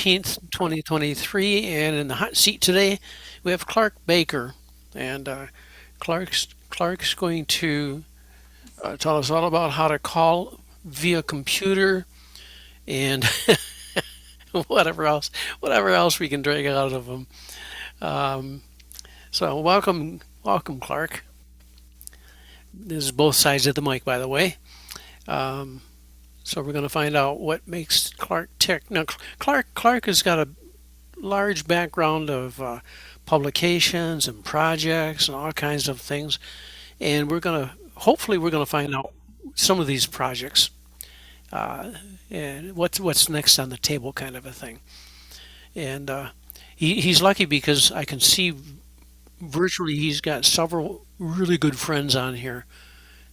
13th, 2023. And in the hot seat today, we have Clark Baker. And Clark's going to tell us all about how to call via computer and whatever else, whatever else we can drag out of him. Um, so welcome, Clark. This is both sides of the mic, by the way. Um, so we're going to find out what makes Clark tick. Now, Clark has got a large background of publications and projects and all kinds of things, and we're gonna find out some of these projects and what's next on the table, kind of a thing. And he's lucky because I can see virtually he's got several really good friends on here.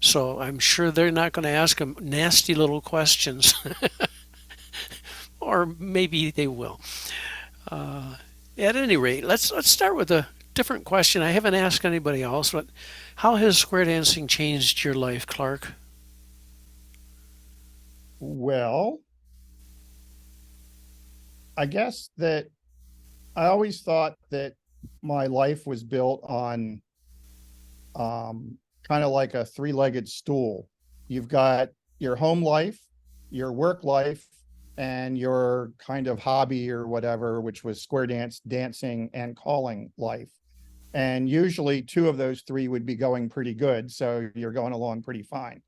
So I'm sure they're not going to ask him nasty little questions, or maybe they will. At any rate, let's start with a different question. I haven't asked anybody else, but how has square dancing changed your life, Clark? Well, I guess that I always thought that my life was built on kind of like a three-legged stool. You've got your home life, your work life, and your kind of hobby or whatever, which was dancing, and calling life. And usually two of those three would be going pretty good. So you're going along pretty fine.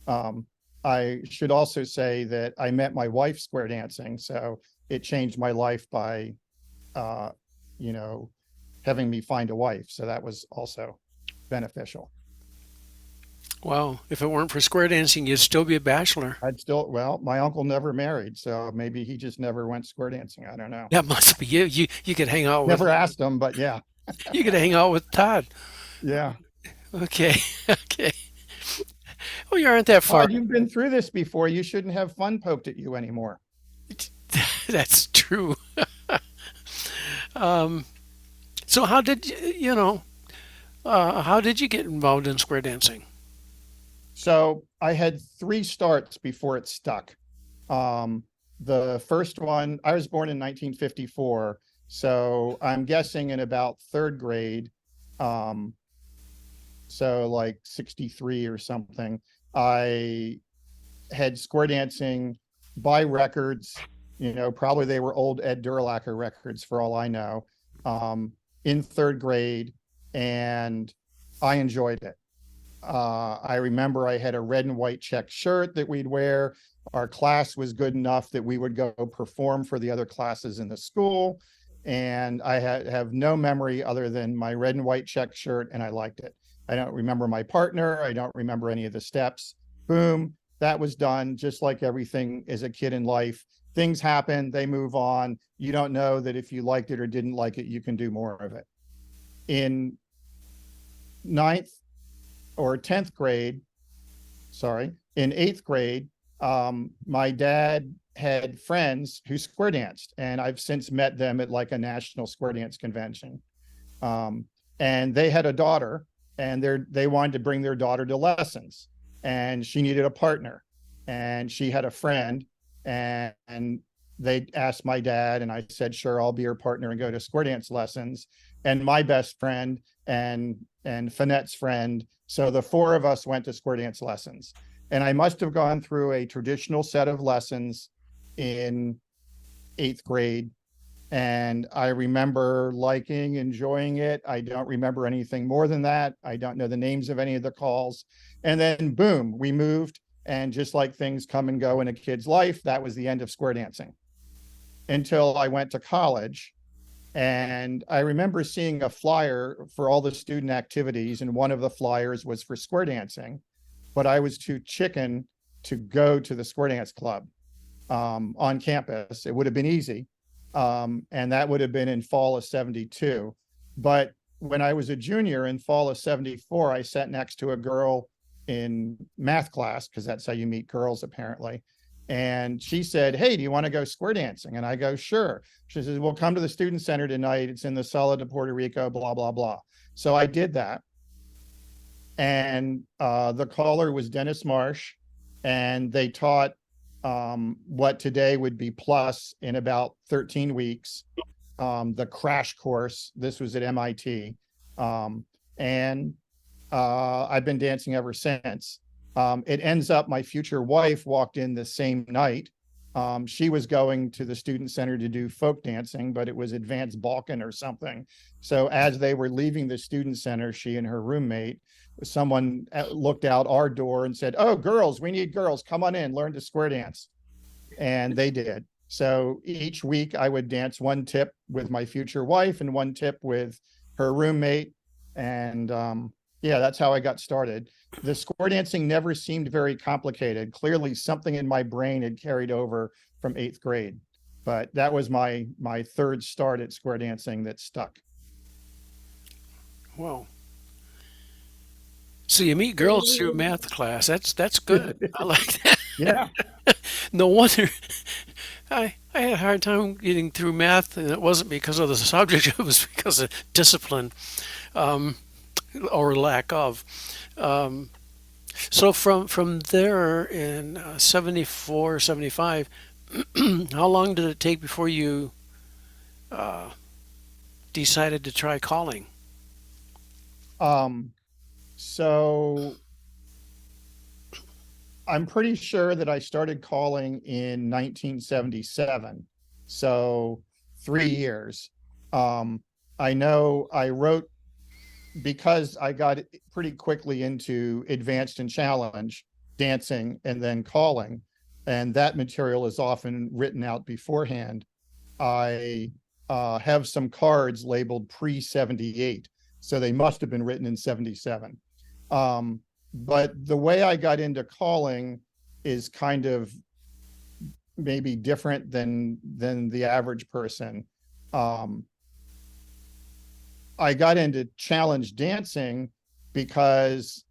Um, I should also say that I met my wife square dancing. So it changed my life by, uh, you know, having me find a wife. So that was also beneficial. Well, if it weren't for square dancing, you'd still be a bachelor. Well, my uncle never married. So maybe he just never went square dancing. I don't know. That must be you. You could hang out with Never asked him, but yeah. you could hang out with Todd. Yeah. Okay, okay. Well, you aren't that Well, far. you've been through this before. You shouldn't have fun poked at you anymore. That's true. Um, so how did how did you get involved in square dancing? So I had three starts before it stuck. Um, the first one, I was born in 1954. So I'm guessing in about third grade, um, so like 63 or something, I had square dancing by records, probably they were old Ed Durlacher records for all I know, um, in third grade, and I enjoyed it. I remember I had a red and white check shirt that we'd wear. Our class was good enough that we would go perform for the other classes in the school. And have no memory other than my red and white check shirt, and I liked it. I don't remember my partner. I don't remember any of the steps. Boom, that was done. Just like everything as a kid in life, things happen, they move on. You don't know that if you liked it or didn't like it, you can do more of it. In ninth or 10th grade, sorry, in eighth grade, my dad had friends who square danced, and I've since met them at like a national square dance convention. Um, and they had a daughter, and they wanted to bring their daughter to lessons, and she needed a partner, and she had a friend, and they asked my dad, and I said, sure, I'll be her partner and go to square dance lessons. And my best friend and Finette's friend. So the four of us went to square dance lessons. And I must have gone through a traditional set of lessons in eighth grade. And I remember liking, enjoying it. I don't remember anything more than that. I don't know the names of any of the calls. And then boom, we moved. And just like things come and go in a kid's life, that was the end of square dancing until I went to college. And I remember seeing a flyer for all the student activities, and one of the flyers was for square dancing, but I was too chicken to go to the square dance club on campus. It would have been easy. And that would have been in fall of 72. But when I was a junior in fall of 74, I sat next to a girl in math class, because that's how you meet girls apparently. And she said, hey, do you want to go square dancing? And I go, sure. She says, well, come to the student center tonight. It's in the Sala de Puerto Rico, blah, blah, blah. So I did that. And the caller was Dennis Marsh. And they taught what today would be plus in about 13 weeks. The crash course, this was at MIT. And I've been dancing ever since. It ends up my future wife walked in the same night. She was going to the student center to do folk dancing, but it was advanced Balkan or something. So as they were leaving the student center, she and her roommate, someone looked out our door and said, "Oh, girls, we need girls. Come on in, learn to square dance." And they did. So each week I would dance one tip with my future wife and one tip with her roommate. And yeah, that's how I got started. The square dancing never seemed very complicated. Clearly something in my brain had carried over from 8th grade, but that was my third start at square dancing that stuck. Wow. So you meet girls through math class. That's good. I like that. Yeah. No wonder I had a hard time getting through math, and it wasn't because of the subject; it was because of discipline, um, or lack of. Um, so from there in 74, 75, how long did it take before you uh, decided to try calling? Um, so I'm pretty sure that I started calling in 1977. So 3 years. I know I wrote because I got pretty quickly into advanced and challenge dancing and then calling, and that material is often written out beforehand. I have some cards labeled pre 78. So they must have been written in 77. Um, but the way I got into calling is kind of maybe different than the average person. Um, I got into challenge dancing because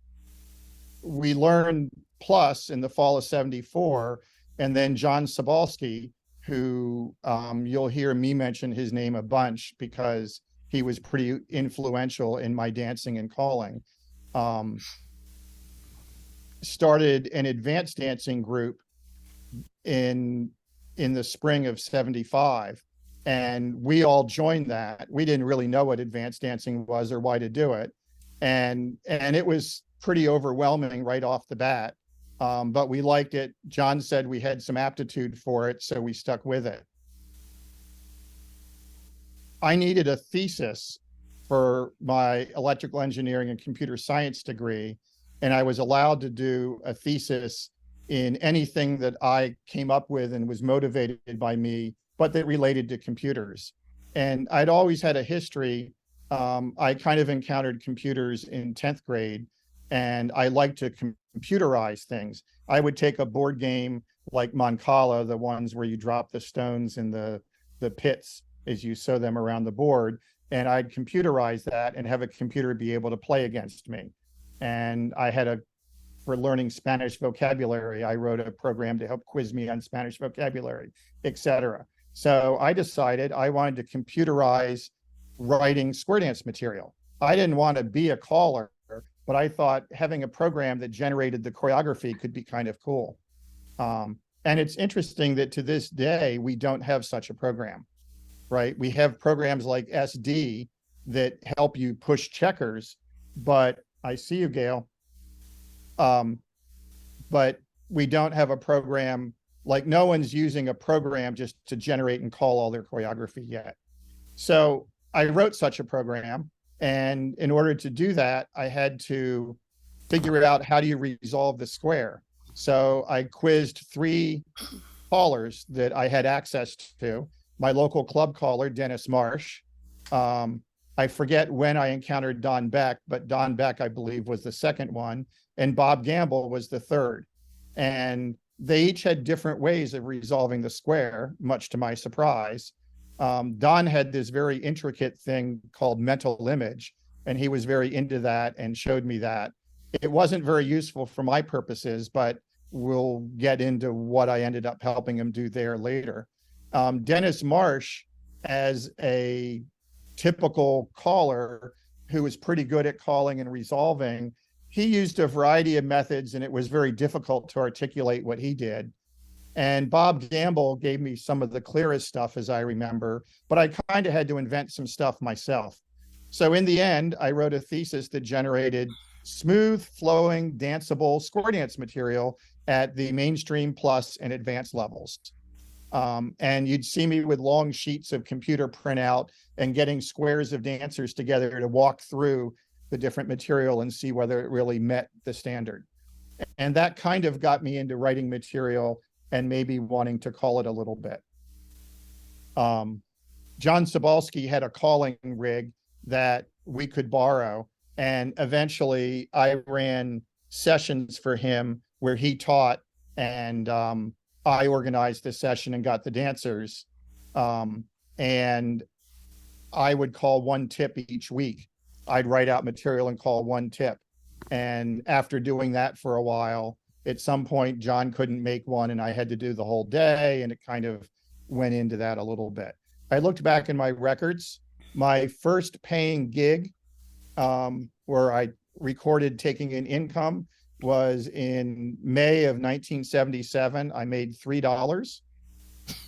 we learned plus in the fall of 74, and then John Sobalski, who you'll hear me mention his name a bunch because he was pretty influential in my dancing and calling, um, started an advanced dancing group in the spring of 75, and we all joined that. We didn't really know what advanced dancing was or why to do it, and it was pretty overwhelming right off the bat, but we liked it. John said we had some aptitude for it, so we stuck with it. I needed a thesis for my electrical engineering and computer science degree, and I was allowed to do a thesis in anything that I came up with and was motivated by me, but that related to computers. And I'd always had a history. I kind of encountered computers in 10th grade, and I like to computerize things. I would take a board game like Mancala, the ones where you drop the stones in the pits as you sew them around the board, and I'd computerize that and have a computer be able to play against me. And I had for learning Spanish vocabulary, I wrote a program to help quiz me on Spanish vocabulary, etc. So I decided I wanted to computerize writing square dance material. I didn't want to be a caller, but I thought having a program that generated the choreography could be kind of cool. And it's interesting that to this day, we don't have such a program, right? We have programs like SD that help you push checkers, but I see you, Gail. But we don't have a program, like no one's using a program just to generate and call all their choreography yet. So I wrote such a program, and in order to do that, I had to figure out how do you resolve the square. So I quizzed 3 callers that I had access to. My local club caller, Dennis Marsh. I forget when I encountered Don Beck, but Don Beck, I believe, was the second one, and Bob Gamble was the third. And they each had different ways of resolving the square, much to my surprise. Don had this very intricate thing called mental image, and he was very into that and showed me that. It wasn't very useful for my purposes, but we'll get into what I ended up helping him do there later. Dennis Marsh, as a typical caller who was pretty good at calling and resolving, he used a variety of methods, and it was very difficult to articulate what he did. And Bob Gamble gave me some of the clearest stuff, as I remember, but I kind of had to invent some stuff myself. So in the end, I wrote a thesis that generated smooth, flowing, danceable square dance material at the mainstream plus and advanced levels. And you'd see me with long sheets of computer printout and getting squares of dancers together to walk through the different material and see whether it really met the standard. And that kind of got me into writing material and maybe wanting to call it a little bit. John Sobalski had a calling rig that we could borrow. And eventually I ran sessions for him where he taught, and I organized the session and got the dancers. And I would call one tip each week. I'd write out material and call one tip. And after doing that for a while, at some point, John couldn't make one and I had to do the whole day. And it kind of went into that a little bit. I looked back in my records. My first paying gig, where I recorded taking an income, was in May of 1977. I made $3.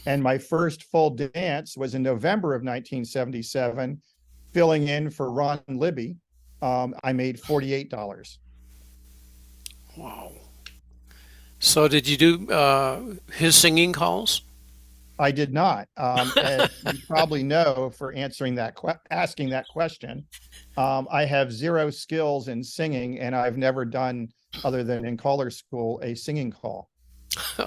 And my first full dance was in November of 1977, filling in for Ron Libby. I made $48. Wow. So did you do his singing calls? I did not. As you probably know, for answering that asking that question, I have zero skills in singing, and I've never done, other than in caller school, a singing call.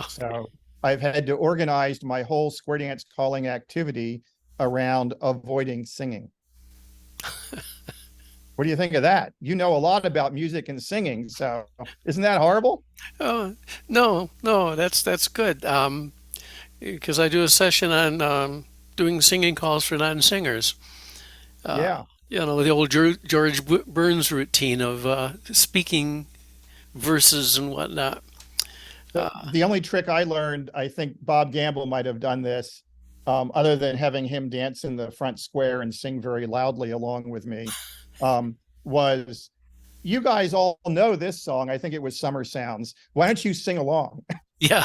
So I've had to organize my whole square dance calling activity around avoiding singing. What do you think of that? You know a lot about music and singing, so isn't that horrible? Oh, no, no, that's good. Because I do a session on doing singing calls for non-singers. Yeah. You know, the old George Burns routine of speaking verses and whatnot. The only trick I learned, I think Bob Gamble might have done this, other than having him dance in the front square and sing very loudly along with me, was, you guys all know this song. I think it was Summer Sounds. Why don't you sing along? Yeah,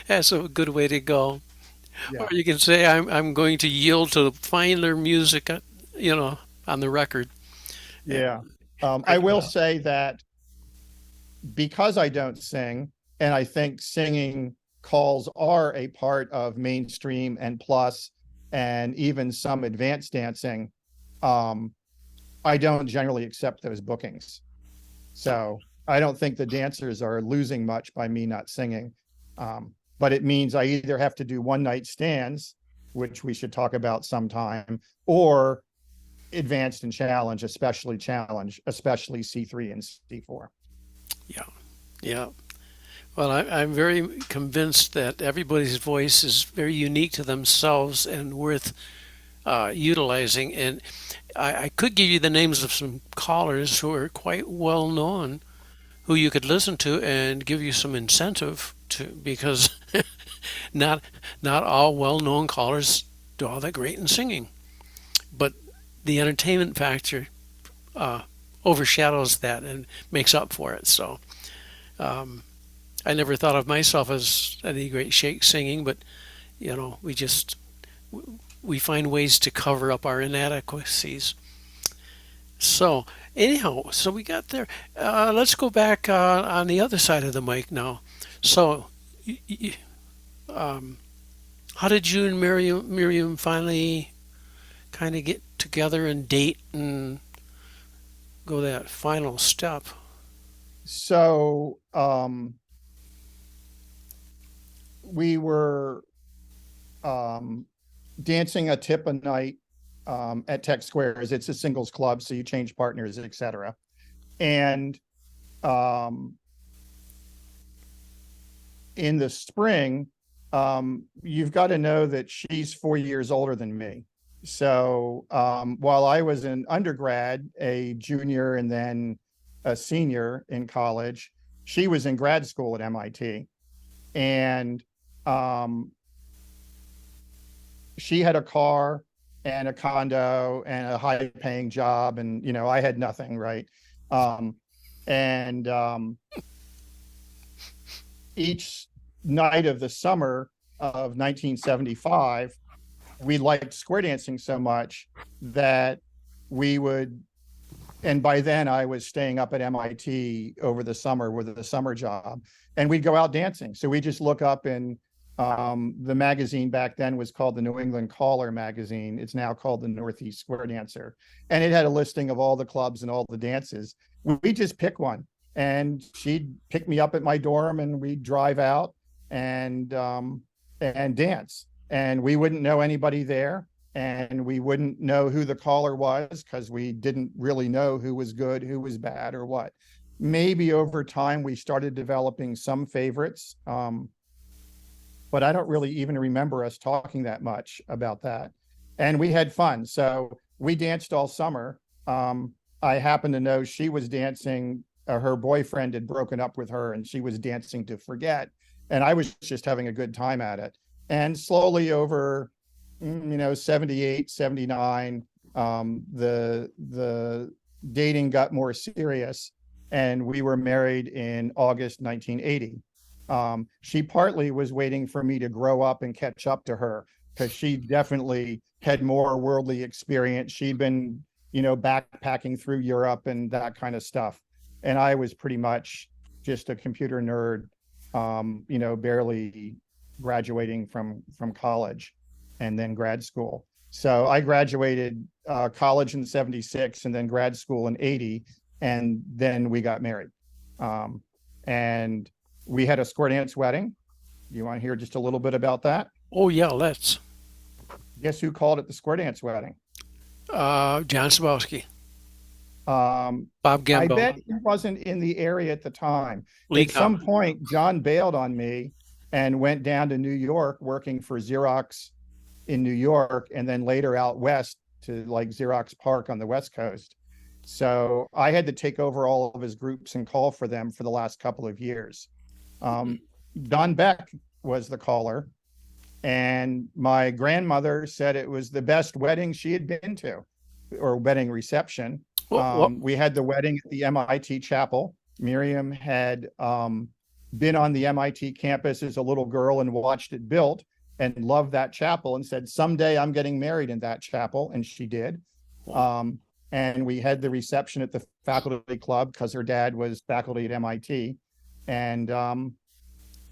that's a good way to go. Or Yeah. you can say, I'm going to yield to the finer music, you know, on the record. Yeah. I Break it will up. say that because I don't sing, and I think singing calls are a part of mainstream and plus, and even some advanced dancing, I don't generally accept those bookings. So I don't think the dancers are losing much by me not singing. But it means I either have to do one night stands, which we should talk about sometime, or advanced and challenge, especially C3 and C4. Yeah, yeah. Well, I'm very convinced that everybody's voice is very unique to themselves and worth utilizing. And I could give you the names of some callers who are quite well known, who you could listen to and give you some incentive to, because not not all well known callers do all that great in singing, but the entertainment factor uh, overshadows that and makes up for it. So I never thought of myself as any great shake singing, but you know, we find ways to cover up our inadequacies. So anyhow, so we got there. Let's go back on the other side of the mic now. So, y- y- how did you and Miriam finally kind of get together and date and go that final step? So we were um, dancing a tip a night at Tech Squares. It's a singles club, so you change partners, etc. And um, in the spring, you've got to know that she's 4 years older than me. So while I was an undergrad, a junior, and then a senior in college, she was in grad school at MIT. And um, she had a car and a condo and a high paying job. And, I had nothing, right? Um, and each night of the summer of 1975, we liked square dancing so much that we would, and by then I was staying up at MIT over the summer with a summer job, and we'd go out dancing. So we just look up in the magazine back then was called the New England Caller magazine. It's now called the Northeast Square Dancer. And it had a listing of all the clubs and all the dances. We just pick one, and she'd pick me up at my dorm, and we'd drive out and dance. And we wouldn't know anybody there, and we wouldn't know who the caller was because we didn't really know who was good, who was bad, or what. Maybe over time we started developing some favorites, but I don't really even remember us talking that much about that. And we had fun. So we danced all summer. I happened to know she was dancing, her boyfriend had broken up with her, and she was dancing to forget. And I was just having a good time at it. And slowly over, 78, 79, the dating got more serious, and we were married in August 1980. She partly was waiting for me to grow up and catch up to her, because she definitely had more worldly experience. She'd been, backpacking through Europe and that kind of stuff. And I was pretty much just a computer nerd, barely graduating from college and then grad school. So I graduated college in 76 and then grad school in 80. And then we got married. And we had a square dance wedding. You want to hear just a little bit about that? Oh yeah, let's. Guess who called it the square dance wedding? John Sabowski, Um, Bob I Gambo, bet he wasn't in the area at the time. Lee At some Common. point, John bailed on me and went down to New York working for Xerox in New York, and then later out west to like Xerox Park on the West Coast. So I had to take over all of his groups and call for them for the last couple of years. Um, Don Beck was the caller, and my grandmother said it was the best wedding she had been to, or wedding reception. What? We had the wedding at the MIT chapel. Miriam had been on the MIT campus as a little girl and watched it built and loved that chapel and said, someday I'm getting married in that chapel. And she did. And we had the reception at the faculty club because her dad was faculty at MIT. And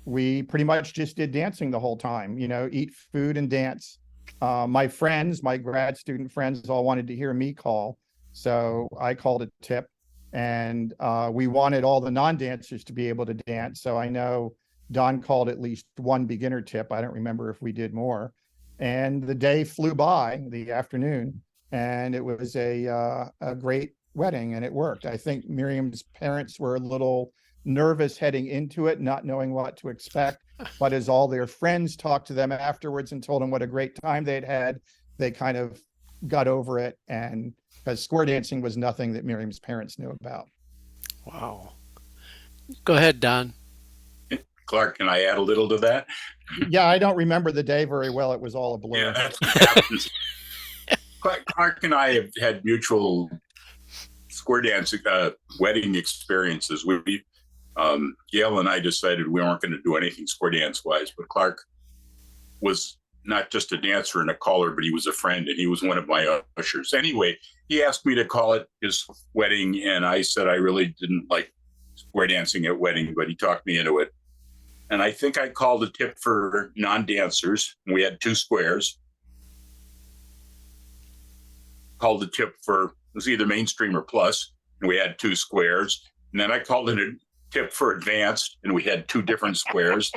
we pretty much just did dancing the whole time, eat food and dance. My friends, my grad student friends, all wanted to hear me call. So I called a tip, and we wanted all the non-dancers to be able to dance. So I know Don called at least one beginner tip. I don't remember if we did more. And the day flew by, the afternoon, and it was a great wedding, and it worked. I think Miriam's parents were a little nervous heading into it, not knowing what to expect. But as all their friends talked to them afterwards and told them what a great time they'd had, they kind of got over it. And because square dancing was nothing that Miriam's parents knew about. Wow. Go ahead, Don. Clark, can I add a little to that? Yeah, I don't remember the day very well. It was all a blur. Yeah, that's what happens. Clark and I have had mutual square dance wedding experiences. Gail and I decided we weren't going to do anything square dance wise, but Clark was not just a dancer and a caller, but he was a friend, and he was one of my ushers. Anyway, he asked me to call it his wedding, and I said I really didn't like square dancing at wedding, but he talked me into it. And I think I called a tip for non-dancers. We had 2 squares. Called the tip for, it was either mainstream or plus, and we had 2 squares. And then I called it a tip for advanced, and we had 2 different squares.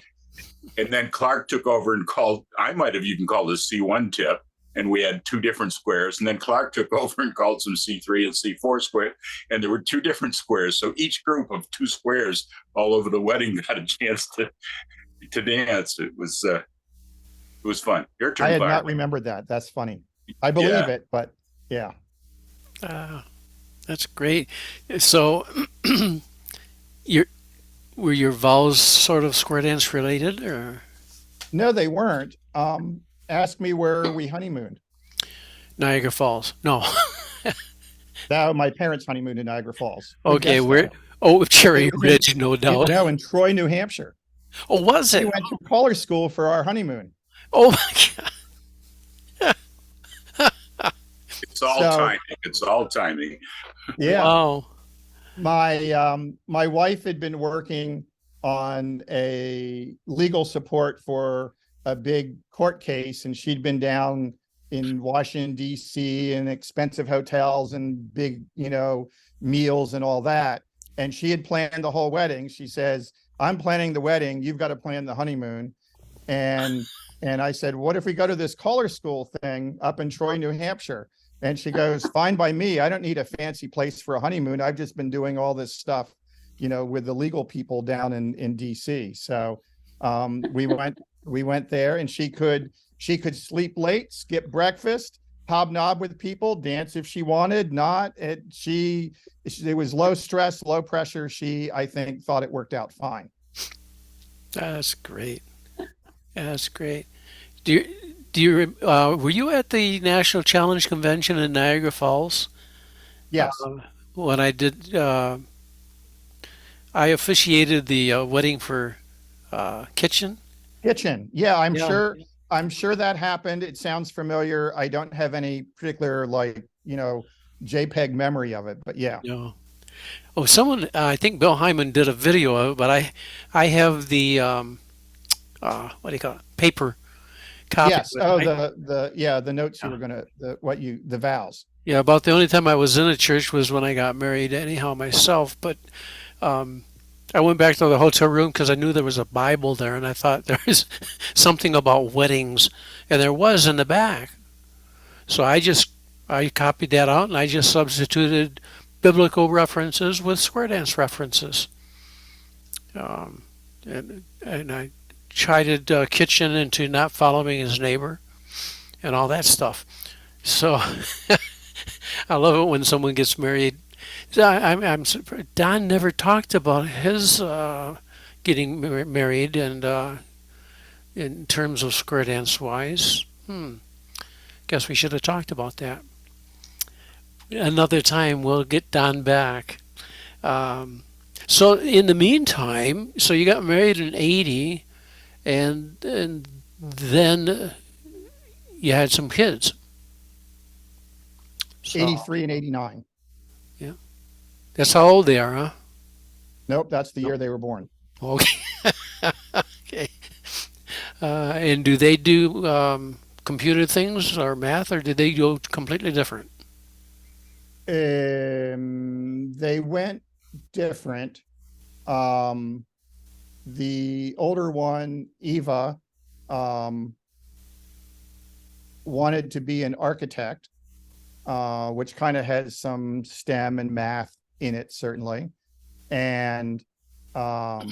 And then Clark took over and called, I might have even called a C1 tip, and we had 2 different squares. And then Clark took over and called some C3 and C4 square, and there were 2 different squares. So each group of 2 squares all over the wedding got a chance to dance. It was fun. Your turn, I had Clark. not remembered that. That's funny. I believe it, but yeah. That's great. So, your were your vows sort of square dance related, or No, they weren't. Ask me where we honeymooned. Niagara Falls? No. That my parents honeymooned in Niagara Falls. Who Okay, guessed where? that? Oh, Cherry It was Ridge, no doubt. no, in Troy, New Hampshire. Oh, was We it? went to color school for our honeymoon. Oh my It's all So timing. It's all timing. yeah, Wow. my wife had been working on a legal support for a big court case, and she'd been down in Washington D.C. in expensive hotels and big, meals and all that. And she had planned the whole wedding. She says, "I'm planning the wedding. You've got to plan the honeymoon." And and I said, "What if we go to this color school thing up in Troy, New Hampshire?" And she goes, "Fine by me. I don't need a fancy place for a honeymoon. I've just been doing all this stuff, with the legal people down in DC." So we went there, and she could sleep late, skip breakfast, hobnob with people, dance if she wanted, not it was low stress, low pressure. She, I think, thought it worked out fine. That's great. That's great. Do you, were you at the National Challenge Convention in Niagara Falls? Yes. When I did, I officiated the wedding for Kitchen. Kitchen. Yeah, I'm Yeah. sure. I'm sure that happened. It sounds familiar. I don't have any particular JPEG memory of it, but yeah. No. Oh, someone, I think Bill Hyman did a video of it, but I have the, what do you call it? Paper copy Yes. of it. Oh, the notes you were gonna the vows. Yeah, about the only time I was in a church was when I got married, anyhow, myself. But um, I went back to the hotel room because I knew there was a Bible there, and I thought there was something about weddings, and there was in the back. So I copied that out, and I just substituted biblical references with square dance references, um, and I chided Kitchen into not following his neighbor and all that stuff. So I love it when someone gets married. I'm surprised. Don never talked about his getting married and in terms of square dance wise. Guess we should have talked about that. Another time we'll get Don back. Um, so in the meantime, so you got married in '80, and then you had some kids. So 83 and 89. yeah, that's how old they are, huh? Nope, that's the year they were born. Okay. Okay. And do they do computer things or math, or did they go completely different? They went different. Um, the older one, Eva, um, wanted to be an architect, which kind of has some STEM and math in it, certainly. And I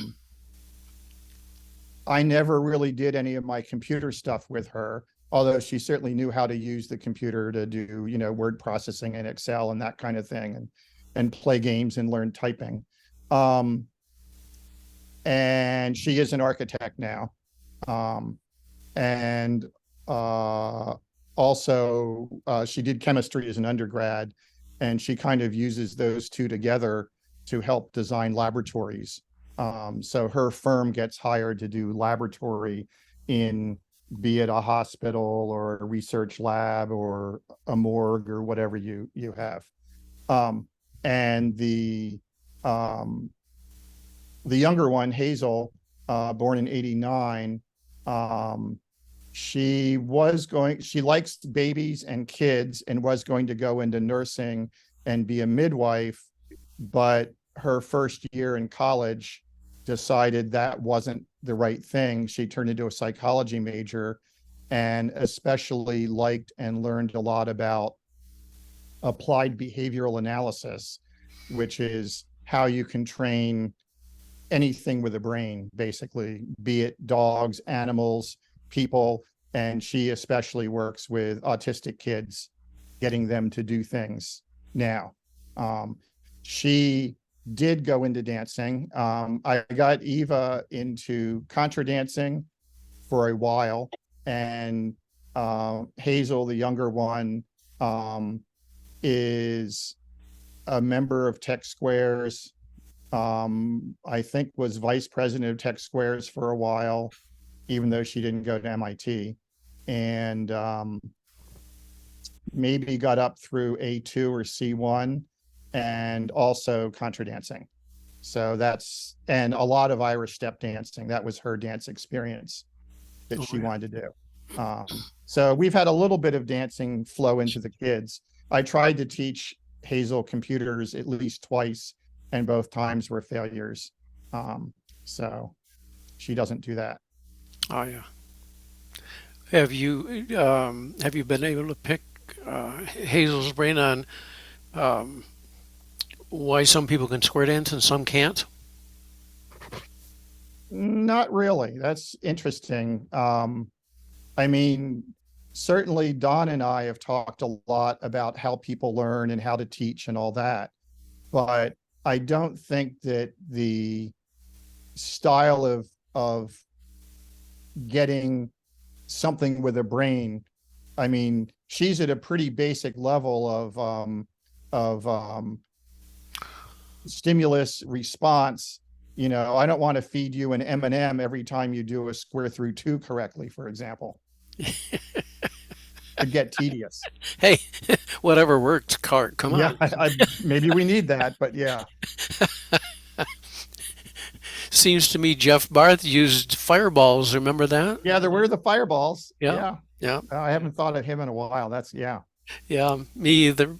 never really did any of my computer stuff with her, although she certainly knew how to use the computer to do, word processing and Excel and that kind of thing, and play games and learn typing. Um, and she is an architect now. Um, and also she did chemistry as an undergrad, and she kind of uses those two together to help design laboratories. So her firm gets hired to do laboratory in, be it a hospital or a research lab or a morgue or whatever you have. And um, the younger one, Hazel, born in '89, she likes babies and kids and was going to go into nursing and be a midwife, but her first year in college decided that wasn't the right thing. She turned into a psychology major and especially liked and learned a lot about applied behavioral analysis, which is how you can train anything with a brain, basically, be it dogs, animals, people. And she especially works with autistic kids, getting them to do things now. She did go into dancing. I got Eva into contra dancing for a while, and Hazel, the younger one, is a member of Tech Squares, I think was vice president of Tech Squares for a while, even though she didn't go to MIT, and maybe got up through A2 or C1, and also contra dancing. So and a lot of Irish step dancing. That was her dance experience that she wanted to do. So we've had a little bit of dancing flow into the kids. I tried to teach Hazel computers at least twice, and both times were failures. So she doesn't do that. Oh yeah. Have you been able to pick Hazel's brain on why some people can square dance and some can't? Not really. That's interesting. I mean, certainly Don and I have talked a lot about how people learn and how to teach and all that, but I don't think that the style of getting something with a brain, I mean, she's at a pretty basic level of stimulus response. You know, I don't want to feed you an M&M every time you do a square through 2 correctly, for example. It'd get tedious. Hey, whatever works, Clark. Come on. Yeah, maybe we need that, but yeah. Seems to me Jeff Barth used fireballs. Remember that? Yeah, there were the fireballs. Yeah. Yeah. I haven't thought of him in a while. That's, yeah. Yeah, me either.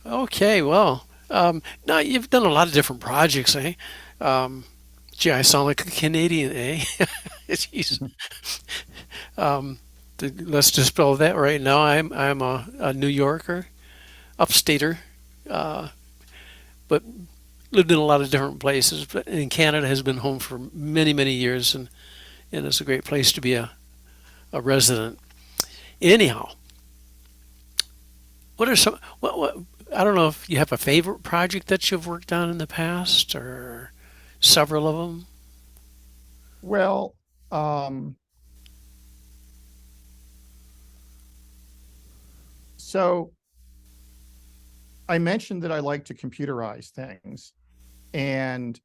Okay, well, now you've done a lot of different projects, eh? Gee, I sound like a Canadian, eh? Jeez. Let's dispel that right now. I'm a New Yorker, upstater, but lived in a lot of different places. But in Canada has been home for many, many years, and it's a great place to be a resident. Anyhow, what are some what I don't know if you have a favorite project that you've worked on in the past or several of them. Well, so I mentioned that I like to computerize things, and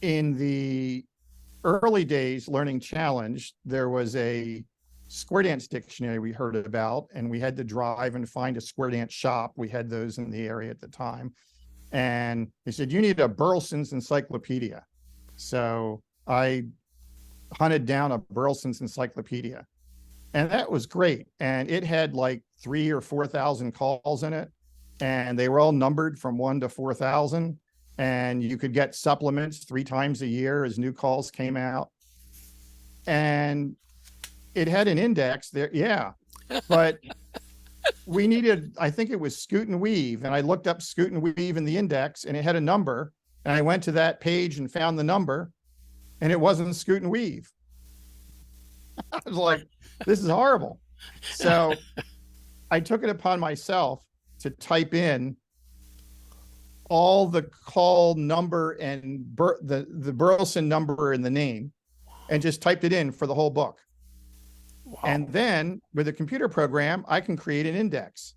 in the early days Learning Challenge, there was a square dance dictionary we heard about, and we had to drive and find a square dance shop. We had those in the area at the time. And they said, you need a Burleson's encyclopedia. So I hunted down a Burleson's encyclopedia, and that was great. And it had like 3,000 or 4,000 calls in it, and they were all numbered from 1 to 4,000. And you could get supplements 3 times a year as new calls came out. And it had an index there. Yeah. But we needed, I think it was Scoot and Weave. And I looked up Scoot and Weave in the index, and it had a number. And I went to that page and found the number, and it wasn't Scoot and Weave. I was like, this is horrible. So I took it upon myself to type in all the call number and the Burleson number in the name, and just typed it in for the whole book. Wow. And then with a computer program, I can create an index.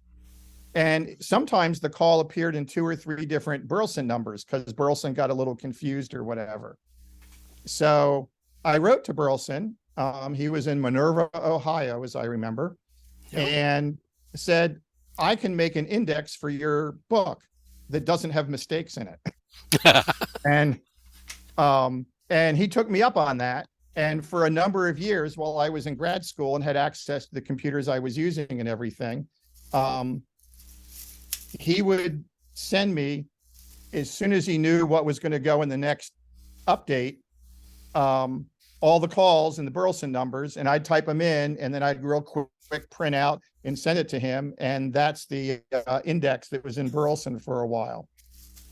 And sometimes the call appeared in 2 or 3 different Burleson numbers because Burleson got a little confused or whatever. So I wrote to Burleson. He was in Minerva, Ohio, as I remember, and said, I can make an index for your book that doesn't have mistakes in it. And he took me up on that. And for a number of years, while I was in grad school and had access to the computers I was using and everything, he would send me, as soon as he knew what was going to go in the next update, all the calls and the Burleson numbers, and I'd type them in, and then I'd real quick print out and send it to him. And that's the index that was in Burleson for a while.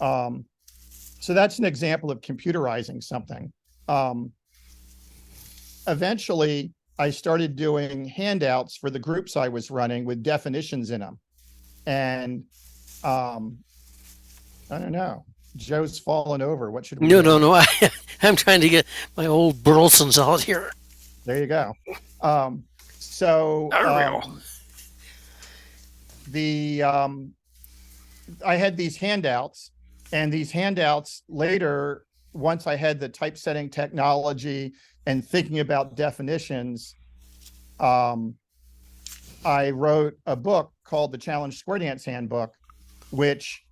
So that's an example of computerizing something. Eventually, I started doing handouts for the groups I was running with definitions in them. And I don't know. Joe's fallen over. What should we do? No. I'm trying to get my old Burlesons out here. There you go. I had these handouts, and these handouts later, once I had the typesetting technology and thinking about definitions, I wrote a book called the Challenge Square Dance Handbook, which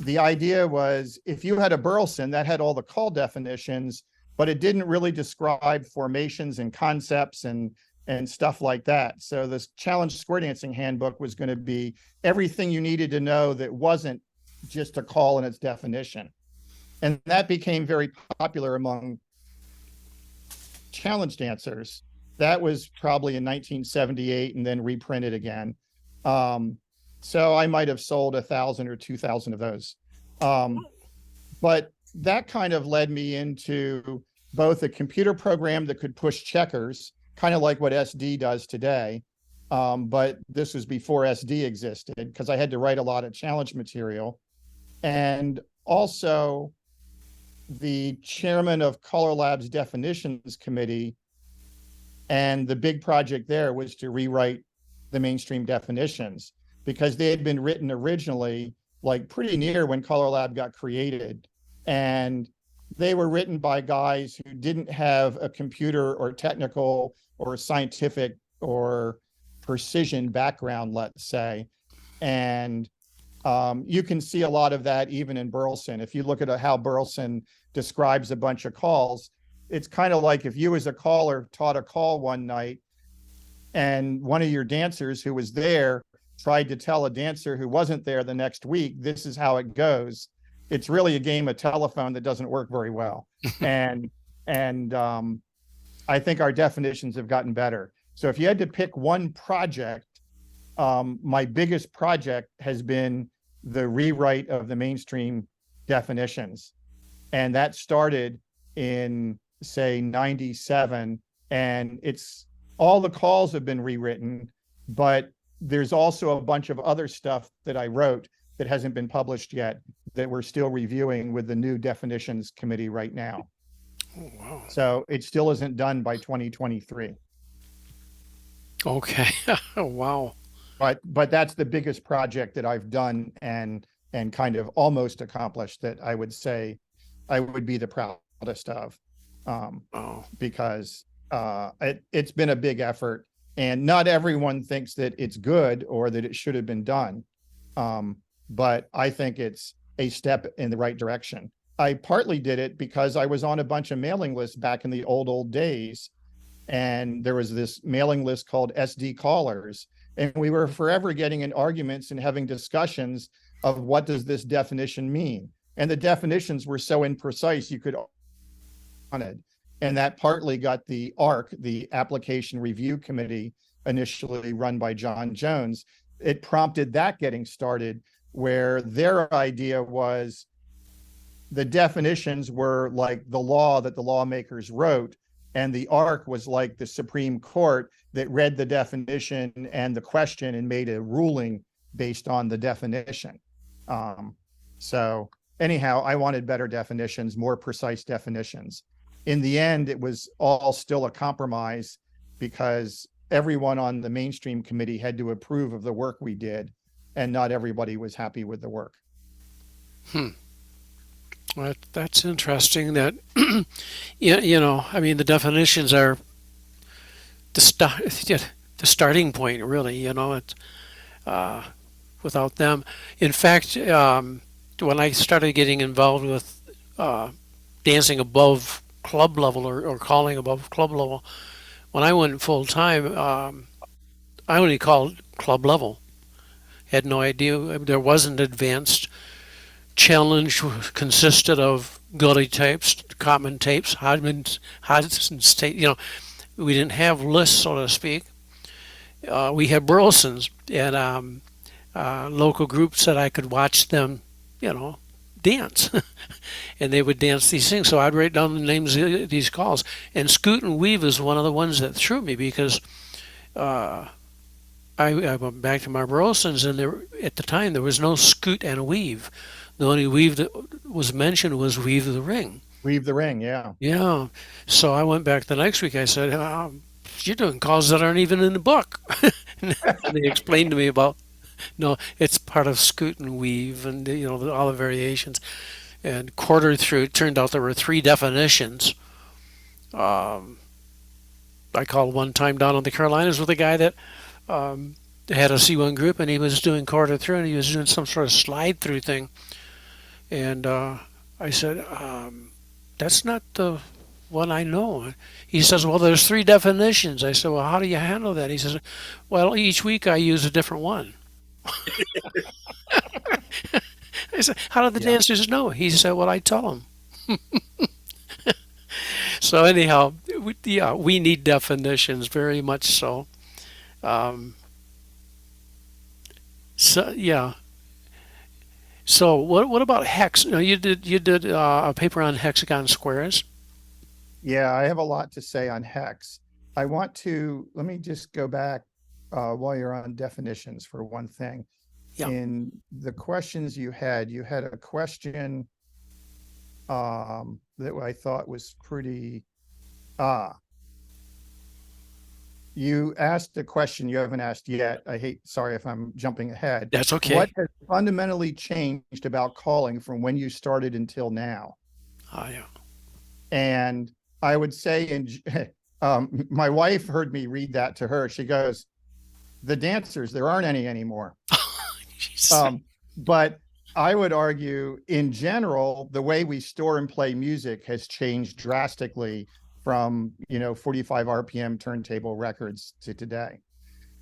the idea was if you had a Burleson that had all the call definitions, but it didn't really describe formations and concepts and stuff like that. So this Challenge Square Dancing Handbook was going to be everything you needed to know that wasn't just a call in its definition. And that became very popular among challenge dancers. That was probably in 1978 and then reprinted again. So I might have sold 1,000 or 2,000 of those. But that kind of led me into both a computer program that could push checkers, kind of like what SD does today. But this was before SD existed because I had to write a lot of challenge material. And also the chairman of Color Lab's definitions committee. And the big project there was to rewrite the mainstream definitions because they had been written originally like pretty near when Color Lab got created. And they were written by guys who didn't have a computer or technical or scientific or precision background, let's say. And you can see a lot of that even in Burleson. If you look at how Burleson describes a bunch of calls, it's kind of like if you as a caller taught a call one night and one of your dancers who was there tried to tell a dancer who wasn't there the next week, this is how it goes. It's really a game of telephone that doesn't work very well. and I think our definitions have gotten better. So if you had to pick one project, my biggest project has been the rewrite of the mainstream definitions. And that started in, say, 97. And it's all the calls have been rewritten, but there's also a bunch of other stuff that I wrote that hasn't been published yet that we're still reviewing with the new definitions committee right now. Oh, wow. So it still isn't done by 2023. Okay. Oh, wow. But that's the biggest project that I've done and kind of almost accomplished that I would say I would be the proudest of, because it's been a big effort, and not everyone thinks that it's good or that it should have been done. But I think it's a step in the right direction. I partly did it because I was on a bunch of mailing lists back in the old days, and there was this mailing list called SD Callers, and we were forever getting in arguments and having discussions of what does this definition mean? And the definitions were so imprecise you could on it. And that partly got the ARC, the Application Review Committee, initially run by John Jones. It prompted that getting started, where their idea was the definitions were like the law that the lawmakers wrote, and the ARC was like the Supreme Court that read the definition and the question and made a ruling based on the definition. So anyhow, I wanted better definitions, more precise definitions. In the end, it was all still a compromise because everyone on the mainstream committee had to approve of the work we did, and not everybody was happy with the work. Well, that's interesting that, you know, I mean, the definitions are the starting point, really, you know, it's, without them. In fact, when I started getting involved with dancing above club level or calling above club level, when I went full time, I only called club level. Had no idea there wasn't advanced. Challenge consisted of gully tapes, common tapes, Hodgson tape. You know, we didn't have lists, so to speak. We had Burlesons and local groups that I could watch them, you know, dance, and they would dance these things. So I'd write down the names of these calls. And Scoot and Weave is one of the ones that threw me because I went back to my Burlesons, and at the time there was no Scoot and Weave. The only weave that was mentioned was Weave the Ring. Weave the Ring, yeah. Yeah. So I went back the next week. I said, you're doing calls that aren't even in the book. And they explained to me about No, it's part of scoot and weave and all the variations. And quarter through, it turned out there were three definitions. Um, I called one time down in the Carolinas with a guy that had a C1 group, and he was doing quarter through, and he was doing some sort of slide through thing. And I said, "That's not the one I know." He says, "Well, there's three definitions." I said, "Well, how do you handle that?" He says, "Well, each week I use a different one." I said, "How do the Yeah. dancers know?" He said, "Well, I tell them." So anyhow, yeah, we need definitions very much so. Um, so yeah. So what about hex? No, you did a paper on hexagon squares. Yeah, I have a lot to say on hex. Let me just go back while you're on definitions for one thing. Yeah, In the questions you had a question that I thought was pretty, ah, you asked a question you haven't asked yet. Sorry if I'm jumping ahead. that's What okay. has fundamentally changed about calling from when you started until now? Yeah. And I would say, my wife heard me read that to her. She goes, "The dancers, there aren't any anymore." Jesus. Um, but I would argue, in general, the way we store and play music has changed drastically from 45 RPM turntable records to today.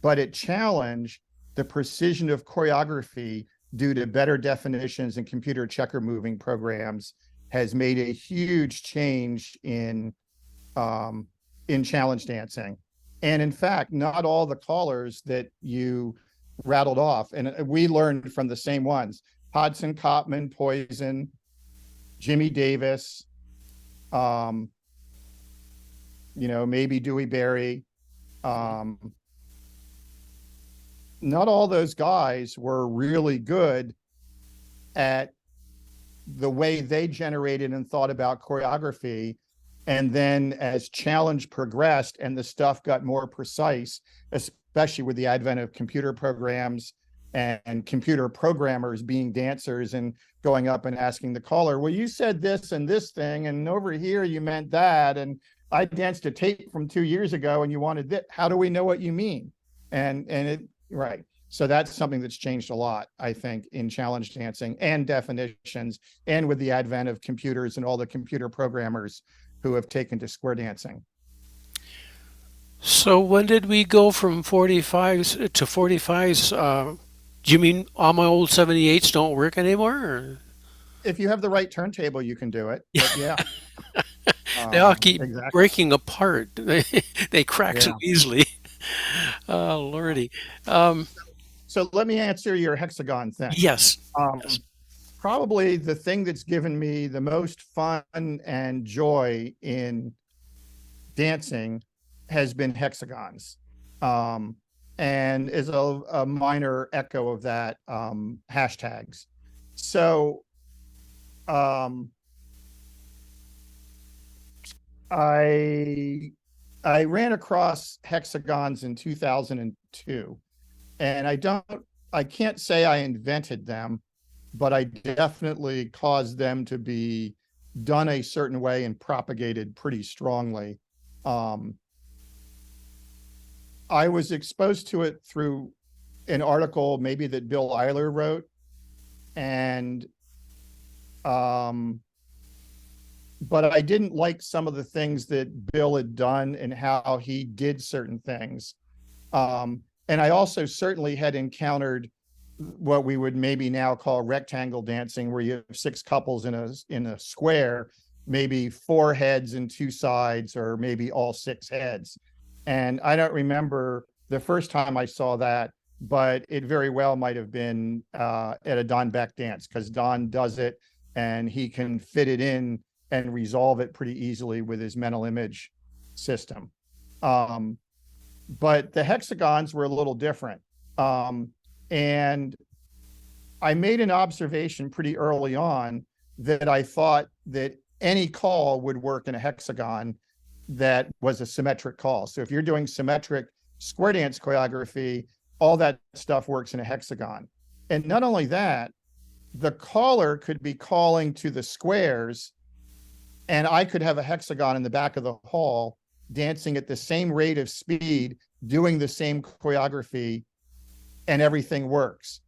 But it challenged the precision of choreography due to better definitions and computer checker moving programs has made a huge change in challenge dancing. And in fact, not all the callers that you rattled off, and we learned from the same ones: Hodson, Cotman, Poison, Jimmy Davis, um, maybe Dewey Berry. Um, Not all those guys were really good at the way they generated and thought about choreography. And then as challenge progressed and the stuff got more precise, especially with the advent of computer programs and computer programmers being dancers and going up and asking the caller, "Well, you said this and this thing, and over here you meant that. And I danced a tape from 2 years ago and you wanted that. How do we know what you mean?" Right. So that's something that's changed a lot, I think, in challenge dancing and definitions, and with the advent of computers and all the computer programmers who have taken to square dancing. So when did we go from 45s to 45s? Do you mean all my old 78s don't work anymore? Or? If you have the right turntable, you can do it. But yeah, They all keep exactly. breaking apart. They crack so Yeah. easily. Oh, lordy. Um, So let me answer your hexagon thing. yes. Yes. Um, Probably the thing that's given me the most fun and joy in dancing has been hexagons. Um, and is a minor echo of that, hashtags. So um, I I ran across hexagons in 2002, and I can't say I invented them, but I definitely caused them to be done a certain way and propagated pretty strongly. Um, I was exposed to it through an article maybe that Bill Eiler wrote, and um, but I didn't like some of the things that Bill had done and how he did certain things. And I also certainly had encountered what we would maybe now call rectangle dancing, where you have six couples in a square, maybe four heads and two sides, or maybe all six heads. And I don't remember the first time I saw that, but it very well might have been at a Don Beck dance, because Don does it and he can fit it in and resolve it pretty easily with his mental image system. Um, but the hexagons were a little different. And I made an observation pretty early on that I thought that any call would work in a hexagon that was a symmetric call. So if you're doing symmetric square dance choreography, all that stuff works in a hexagon. And not only that, the caller could be calling to the squares, and I could have a hexagon in the back of the hall dancing at the same rate of speed, doing the same choreography, and everything works.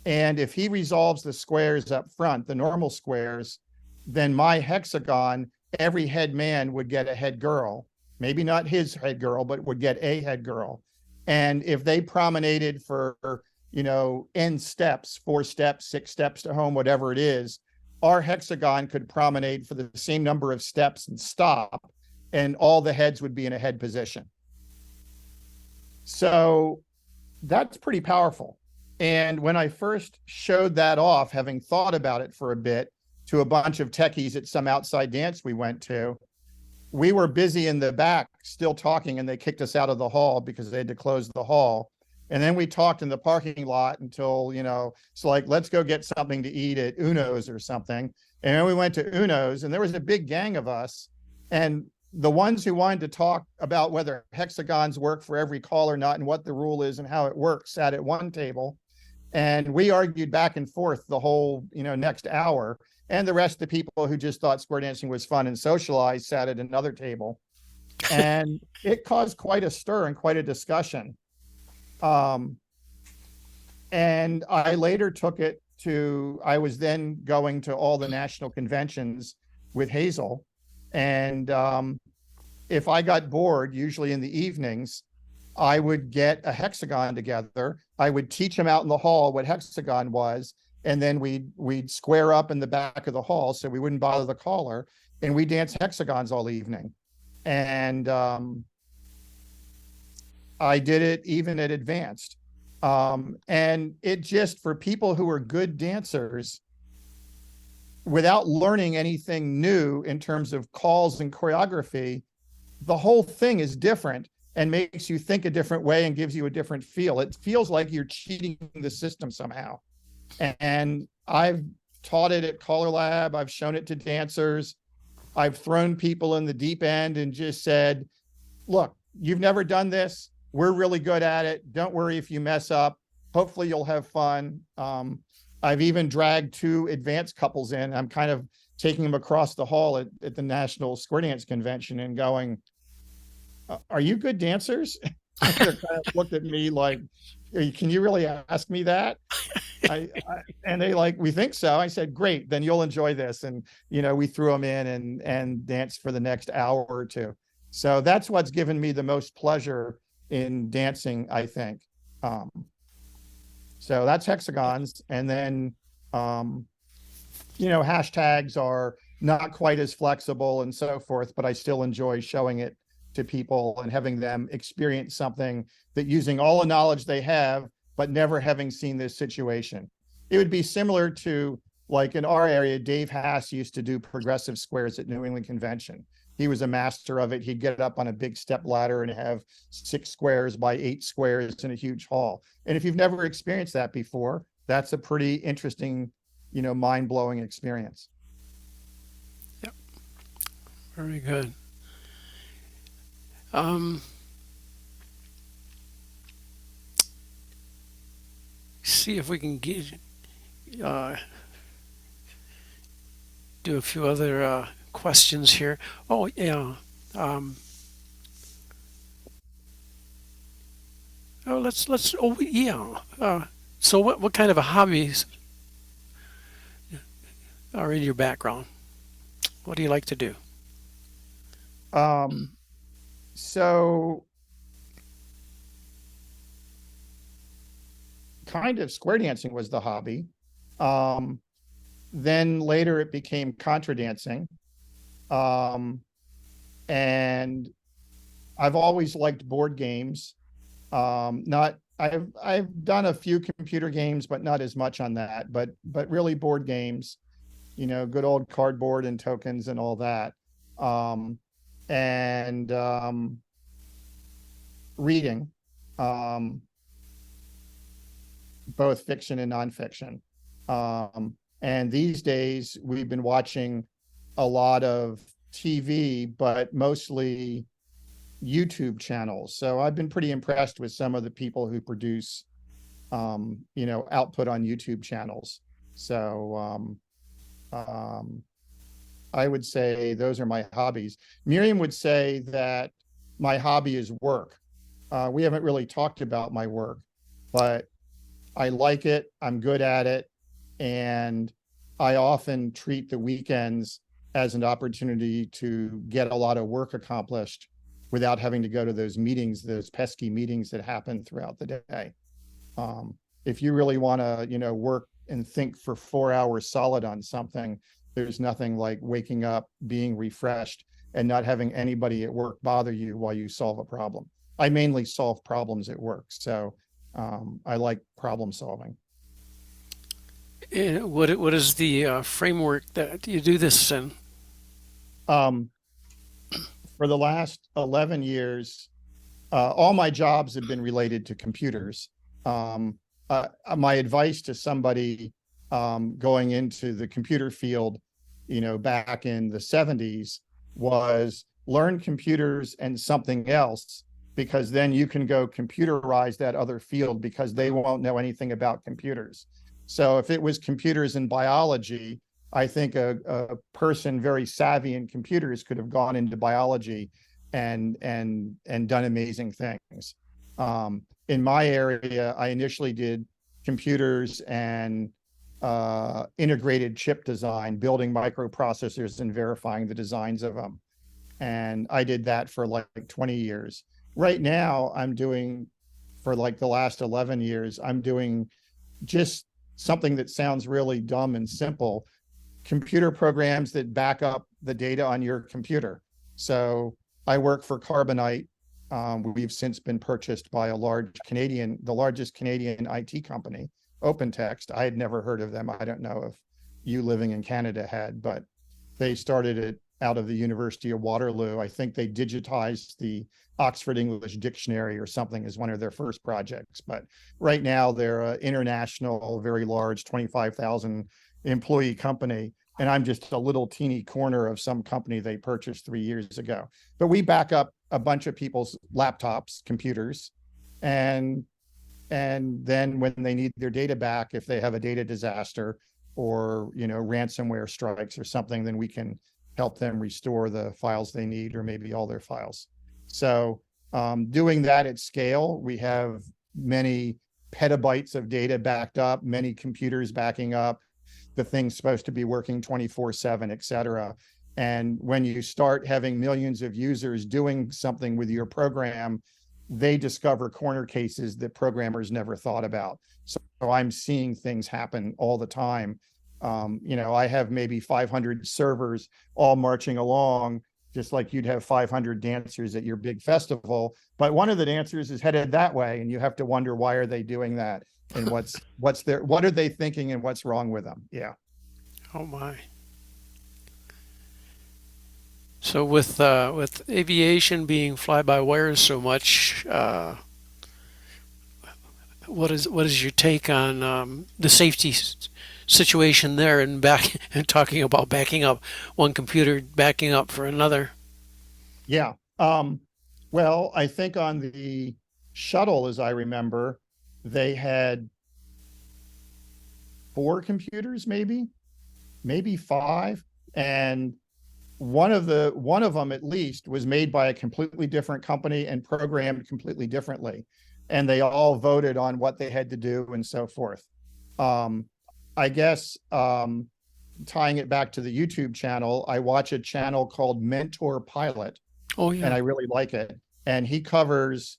And if he resolves the squares up front, the normal squares, then my hexagon, every head man would get a head girl, maybe not his head girl, but would get a head girl. And if they promenaded for, N steps, 4 steps, 6 steps to home, whatever it is, our hexagon could promenade for the same number of steps and stop, and all the heads would be in a head position. So that's pretty powerful. And when I first showed that off, having thought about it for a bit, to a bunch of techies at some outside dance we went to, we were busy in the back still talking, and they kicked us out of the hall because they had to close the hall. And then we talked in the parking lot until, it's like, let's go get something to eat at Uno's or something. And then we went to Uno's, and there was a big gang of us. And the ones who wanted to talk about whether hexagons work for every call or not, and what the rule is and how it works, sat at one table. And we argued back and forth the whole, next hour. And the rest of the people who just thought square dancing was fun and socialized sat at another table. And it caused quite a stir and quite a discussion. And I later took it to, I was then going to all the national conventions with Hazel. And if I got bored, usually in the evenings, I would get a hexagon together. I would teach them out in the hall what hexagon was. And then we'd square up in the back of the hall so we wouldn't bother the caller. And we dance hexagons all evening. And I did it even at advanced. And it just, for people who are good dancers, without learning anything new in terms of calls and choreography, the whole thing is different and makes you think a different way and gives you a different feel. It feels like you're cheating the system somehow. And I've taught it at Color Lab. I've shown it to dancers. I've thrown people in the deep end and just said, look, you've never done this. We're really good at it. Don't worry if you mess up. Hopefully you'll have fun. I've even dragged 2 advanced couples in. I'm kind of taking them across the hall at the National Square Dance Convention and going, are you good dancers? They kind of looked at me like, can you really ask me that? And they like, we think so. I said, great, then you'll enjoy this. And, we threw them in and danced for the next hour or 2. So that's what's given me the most pleasure in dancing, I think. So that's hexagons. And then, hashtags are not quite as flexible and so forth, but I still enjoy showing it to people and having them experience something that, using all the knowledge they have, but never having seen this situation. It would be similar to, like in our area, Dave Haas used to do progressive squares at New England Convention. He was a master of it. He'd get up on a big step ladder and have 6 squares by 8 squares in a huge hall. And if you've never experienced that before, that's a pretty interesting, mind-blowing experience. Yep. Very good. See if we can get do a few other questions here. Oh yeah. Let's. Oh yeah. So what kind of a hobbies are in your background? What do you like to do? So kind of square dancing was the hobby. Then later it became contra dancing. And I've always liked board games. I've done a few computer games, but not as much on that, but really board games, good old cardboard and tokens and all that. And reading, both fiction and nonfiction. And these days we've been watching a lot of TV, but mostly YouTube channels. So I've been pretty impressed with some of the people who produce output on YouTube channels. So I would say those are my hobbies. Miriam would say that my hobby is work. We haven't really talked about my work, but I like it. I'm good at it. And I often treat the weekends as an opportunity to get a lot of work accomplished without having to go to those meetings, those pesky meetings that happen throughout the day. If you really want to, work and think for 4 hours solid on something, there's nothing like waking up, being refreshed, and not having anybody at work bother you while you solve a problem. I mainly solve problems at work, so I like problem solving. And what is the framework that you do this in? Um, for the last 11 years, all my jobs have been related to computers. My advice to somebody going into the computer field, back in the 70s was learn computers and something else, because then you can go computerize that other field because they won't know anything about computers. So if it was computers and biology, I think a person very savvy in computers could have gone into biology and done amazing things. In my area, I initially did computers and integrated chip design, building microprocessors and verifying the designs of them. And I did that for like 20 years. Right now, for like the last 11 years, I'm doing just something that sounds really dumb and simple: computer programs that back up the data on your computer. So I work for Carbonite. We've since been purchased by the largest Canadian IT company, OpenText. I had never heard of them. I don't know if you living in Canada had, but they started it out of the University of Waterloo. I think they digitized the Oxford English Dictionary or something as one of their first projects. But right now they're an international, very large, 25,000 employee company. And I'm just a little teeny corner of some company they purchased 3 years ago. But we back up a bunch of people's laptops, computers, and then when they need their data back, if they have a data disaster or ransomware strikes or something, then we can help them restore the files they need, or maybe all their files. So doing that at scale, we have many petabytes of data backed up, many computers backing up, the thing's supposed to be working 24/7, et cetera. And when you start having millions of users doing something with your program, they discover corner cases that programmers never thought about. So I'm seeing things happen all the time. I have maybe 500 servers all marching along, just like you'd have 500 dancers at your big festival. But one of the dancers is headed that way, and you have to wonder, why are they doing that? And what are they thinking, and what's wrong with them? Yeah. Oh my. So with aviation being fly-by-wire so much, what is your take on the safety situation there, and and talking about backing up one computer, backing up for another? Yeah. Well, I think on the shuttle, as I remember, they had 4 computers, maybe 5, and one of them at least was made by a completely different company and programmed completely differently, and they all voted on what they had to do and so forth. I guess tying it back to the YouTube channel, I watch a channel called Mentor Pilot. Oh yeah. And I really like it. And he covers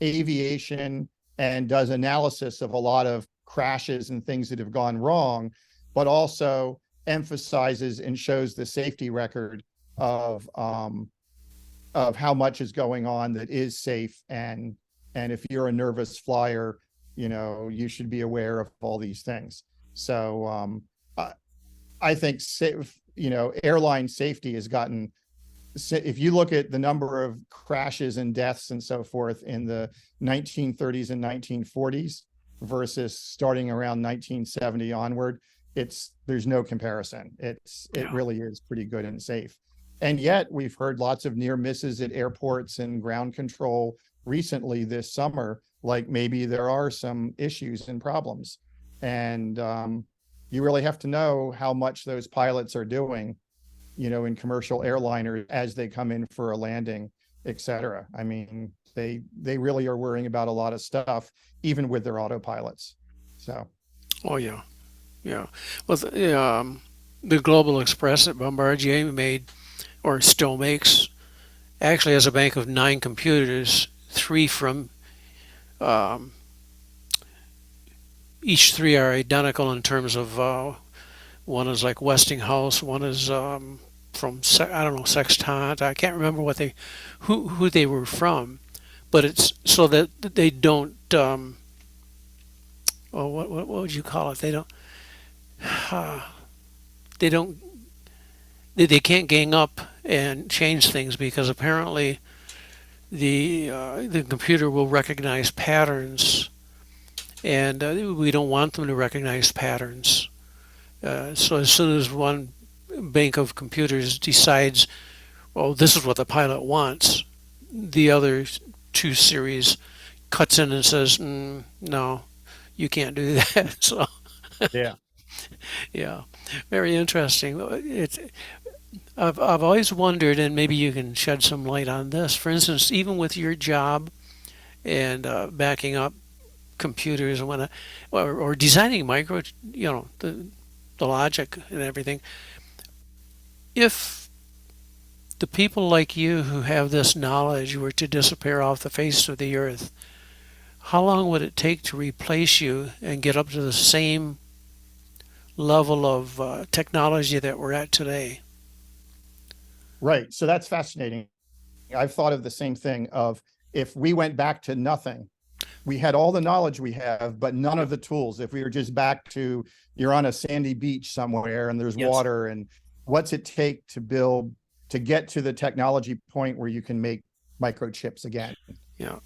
aviation and does analysis of a lot of crashes and things that have gone wrong, but also emphasizes and shows the safety record of how much is going on that is safe. And if you're a nervous flyer, you should be aware of all these things. So I think airline safety has gotten, if you look at the number of crashes and deaths and so forth in the 1930s and 1940s versus starting around 1970 onward, there's no comparison. It really is pretty good and safe. And yet we've heard lots of near misses at airports and ground control recently this summer, like maybe there are some issues and problems. And you really have to know how much those pilots are doing, in commercial airliners as they come in for a landing, et cetera. I mean, they really are worrying about a lot of stuff, even with their autopilots. So, Oh yeah, yeah. Well, the Global Express that Bombardier made, or still makes, actually has a bank of 9 computers, three from each three are identical in terms of one is like Westinghouse, one is from I don't know, Sextant. I can't remember who they were from, but it's so that they don't. Oh, what would you call it? They don't they can't gang up and change things because apparently the computer will recognize patterns, and we don't want them to recognize patterns. So as soon as one bank of computers decides, oh, this is what the pilot wants, the other two series cuts in and says, no, you can't do that. So yeah. yeah, very interesting. I've always wondered, and maybe you can shed some light on this. For instance, even with your job and backing up computers and whatnot, or designing micro, the logic and everything. If the people like you who have this knowledge were to disappear off the face of the earth, how long would it take to replace you and get up to the same level of technology that we're at today? Right. So that's fascinating. I've thought of the same thing of if we went back to nothing, we had all the knowledge we have, but none of the tools. If we were just back to you're on a sandy beach somewhere and there's Yes. water, and what's it take to get to the technology point where you can make microchips again? Yeah.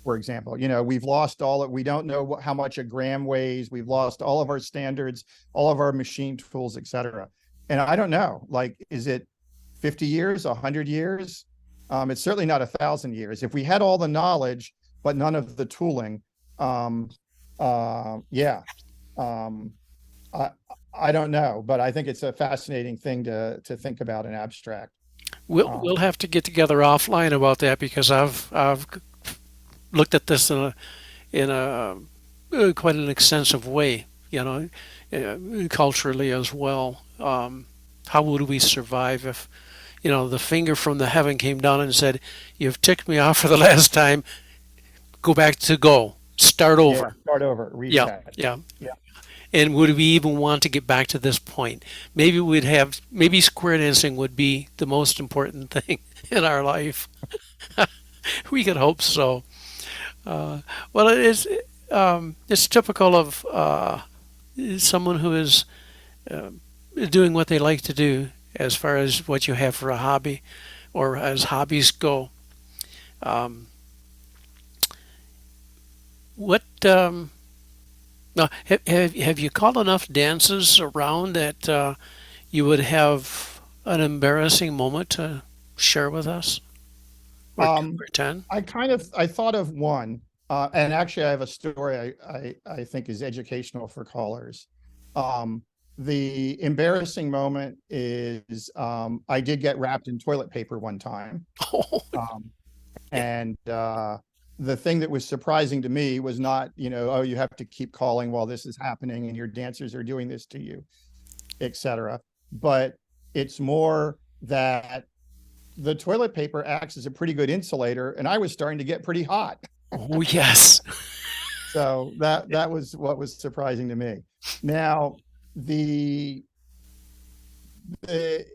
For example, we've lost we don't know how much a gram weighs. We've lost all of our standards, all of our machine tools, et cetera. And I don't know, like, is it 50 years, 100 years? It's certainly not 1,000 years. If we had all the knowledge, but none of the tooling, yeah. I don't know, but I think it's a fascinating thing to think about in abstract. We'll have to get together offline about that because I've looked at this in a quite an extensive way, culturally as well. How would we survive if, the finger from the heaven came down and said, "You've ticked me off for the last time. Go back to start over." Yeah, start over, Yeah, reset. yeah. Yeah. And would we even want to get back to this point? Maybe square dancing would be the most important thing in our life. We could hope so. Well, it's typical of someone who is doing what they like to do as far as what you have for a hobby or as hobbies go. Um, what now, have you called enough dances around that you would have an embarrassing moment to share with us? Or Um, 10? I thought of one, and actually I have a story I think is educational for callers. The embarrassing moment is I did get wrapped in toilet paper one time. Oh, Um, and the thing that was surprising to me was not, oh, you have to keep calling while this is happening and your dancers are doing this to you, et cetera. But it's more that the toilet paper acts as a pretty good insulator, and I was starting to get pretty hot. oh yes. So that was what was surprising to me. Now, the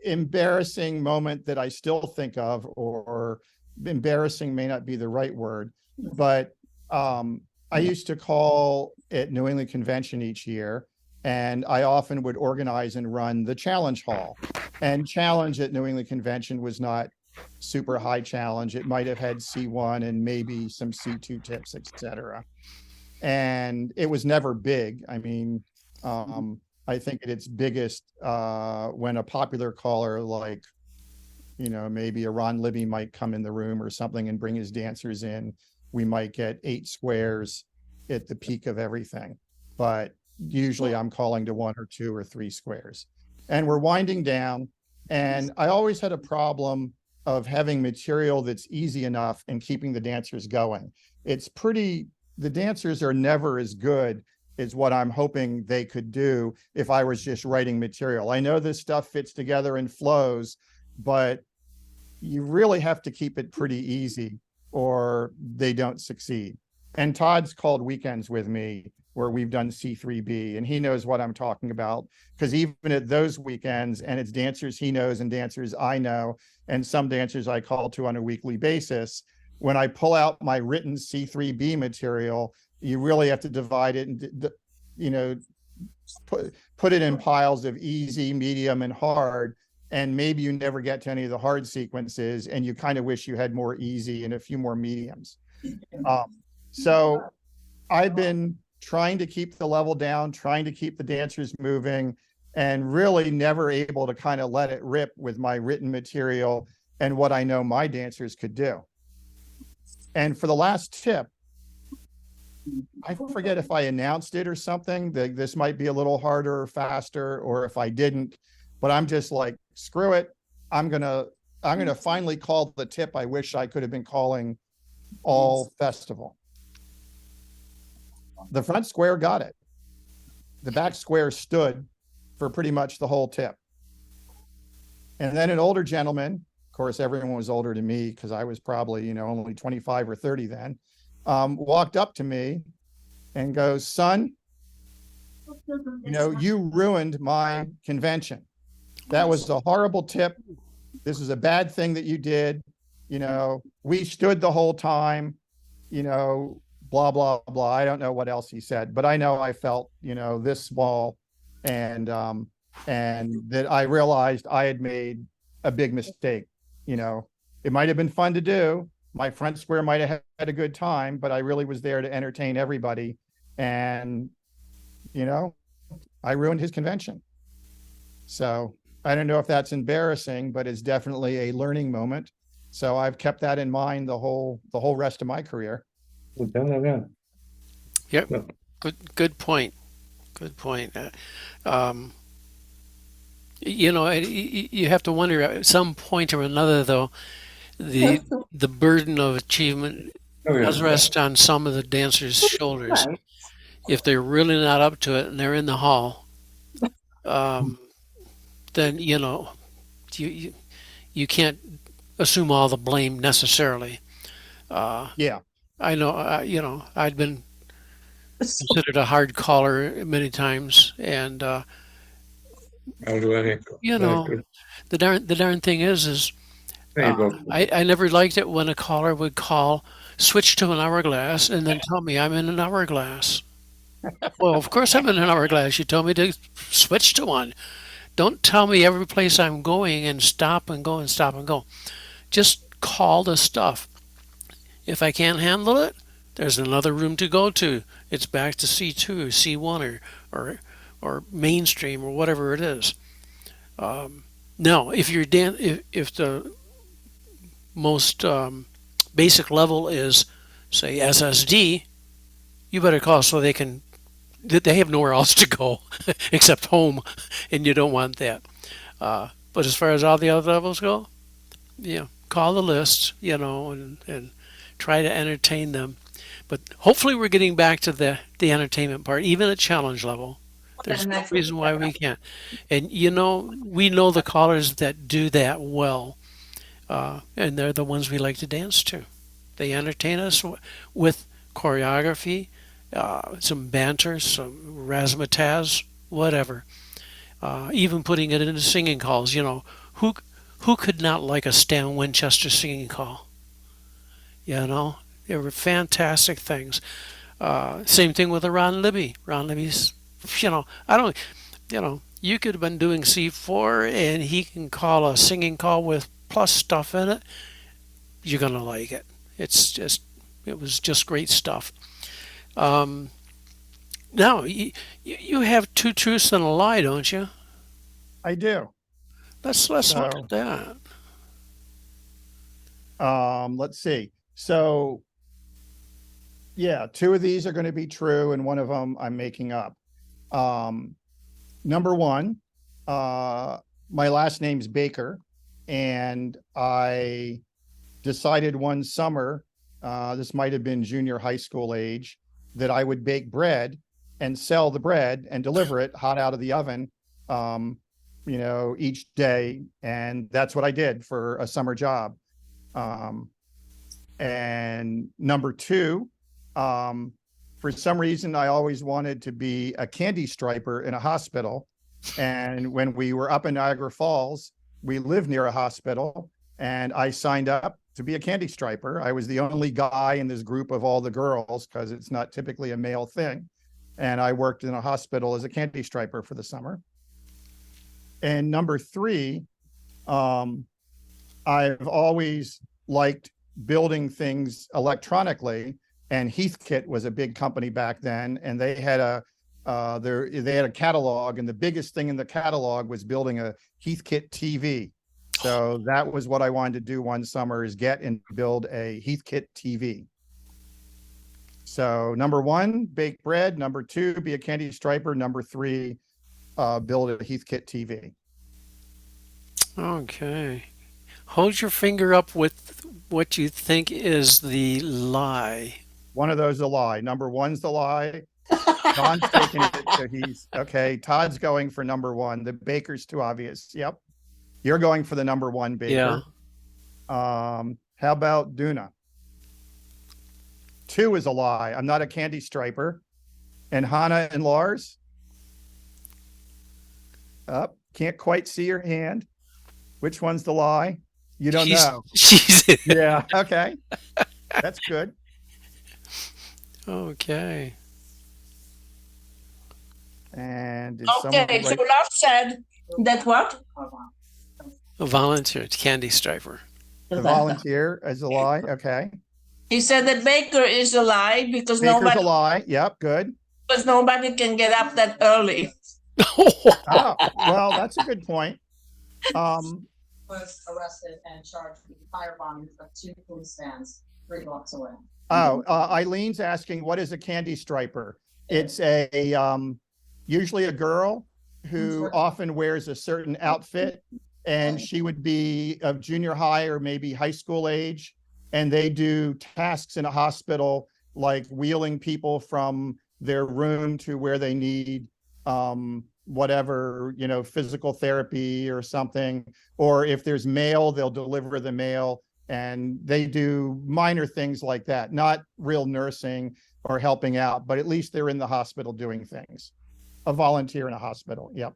embarrassing moment that I still think of, or embarrassing may not be the right word, but I used to call at New England Convention each year, and I often would organize and run the challenge hall. And challenge at New England Convention was not super high challenge. It might have had C1 and maybe some C2 tips, et cetera. And it was never big. I mean, I think at its biggest, when a popular caller like, maybe a Ron Libby might come in the room or something and bring his dancers in. we might get 8 squares at the peak of everything. But usually I'm calling to 1 or 2 or 3 squares. And we're winding down. And I always had a problem of having material that's easy enough and keeping the dancers going. The dancers are never as good as what I'm hoping they could do if I was just writing material. I know this stuff fits together and flows, but you really have to keep it pretty easy or they don't succeed. And Todd's called weekends with me where we've done C3B, and he knows what I'm talking about, because even at those weekends, and it's dancers he knows and dancers I know, and some dancers I call to on a weekly basis, when I pull out my written C3B material, you really have to divide it and, put it in piles of easy, medium, and hard. And maybe you never get to any of the hard sequences, and you kind of wish you had more easy and a few more mediums. So I've been trying to keep the level down, trying to keep the dancers moving, and really never able to kind of let it rip with my written material and what I know my dancers could do. And for the last tip, I forget if I announced it or something, that this might be a little harder or faster, or if I didn't, but I'm just like, screw it. I'm gonna finally call the tip I wish I could have been calling all festival. The front square got it. The back square stood for pretty much the whole tip. And then an older gentleman, of course, everyone was older than me because I was probably, only 25 or 30 then, walked up to me and goes, "Son, you ruined my convention. That was a horrible tip. This is a bad thing that you did. We stood the whole time, blah, blah, blah." I don't know what else he said, but I know I felt, this small, and that I realized I had made a big mistake. It might've been fun to do. My front square might've had a good time, but I really was there to entertain everybody. And, I ruined his convention. So I don't know if that's embarrassing, but it's definitely a learning moment. So I've kept that in mind the whole rest of my career. Yep. Good point. Good point. You have to wonder at some point or another, though, the burden of achievement does rest on some of the dancers' shoulders. If they're really not up to it and they're in the hall, then you can't assume all the blame necessarily. Yeah. I know, I'd been considered a hard caller many times, and the darn thing is I never liked it when a caller would call, switch to an hourglass, and then tell me I'm in an hourglass. Well, of course I'm in an hourglass. You told me to switch to one. Don't tell me every place I'm going and stop and go and stop and go. Just call the stuff. If I can't handle it, there's another room to go to. It's back to C2, C1, or mainstream, or whatever it is. Now, if if the most basic level is, say, SSD, you better call so they have nowhere else to go except home, and you don't want that. But as far as all the other levels go, call the list, and try to entertain them. But hopefully we're getting back to the entertainment part, even at challenge level. There's no reason why we can't. And we know the callers that do that well, and they're the ones we like to dance to. They entertain us with choreography, some banter, some razzmatazz, whatever. Even putting it into singing calls. Who could not like a Stan Winchester singing call? They were fantastic things. Same thing with a Ron Libby. Ron Libby's, you could have been doing C4 and he can call a singing call with plus stuff in it. You're going to like it. It was just great stuff. Now, you have 2 truths and a lie, don't you? I do. Let's look at that. Let's see. So Yeah, two of these are going to be true, and one of them I'm making up. Number one, my last name's Baker, and I decided one summer, this might have been junior high school age, that I would bake bread and sell the bread and deliver it hot out of the oven, each day. And that's what I did for a summer job. And number two, for some reason, I always wanted to be a candy striper in a hospital. And when we were up in Niagara Falls, we lived near a hospital, and I signed up to be a candy striper. I was the only guy in this group of all the girls because it's not typically a male thing. And I worked in a hospital as a candy striper for the summer. And number three, I've always liked building things electronically, and Heathkit was a big company back then, and they had a catalog, and the biggest thing in the catalog was building a Heathkit TV. So that was what I wanted to do one summer, is get and build a Heathkit TV. So number one, bake bread. Number two, be a candy striper. Number three, build a Heathkit TV. Okay. Hold your finger up with what you think is the lie. One of those is a lie. Number one's the lie. Don's taking it, so he's okay. Todd's going for number one. The baker's too obvious. Yep. You're going for the number one, Baker. Yeah. How about Duna? Two is a lie. I'm not a candy striper. And Hannah and Lars? Up. Can't quite see your hand. Which one's the lie? You don't know. Yeah. Okay. That's good. Okay. And okay, so Lars said that what? A volunteer, candy striper. The volunteer is a lie. Okay. He said that Baker is a lie because Baker's a lie. Yep. Good. because nobody can get up that early. Oh, well, that's a good point. Was arrested and charged with firebombing of 2 police vans 3 blocks away. Eileen's asking, what is a candy striper? It's usually a girl who often wears a certain outfit, and she would be of junior high or maybe high school age, and they do tasks in a hospital like wheeling people from their room to where they need whatever, physical therapy or something. Or if there's mail, they'll deliver the mail, and they do minor things like that, not real nursing or helping out, but at least they're in the hospital doing things. A volunteer in a hospital. Yep.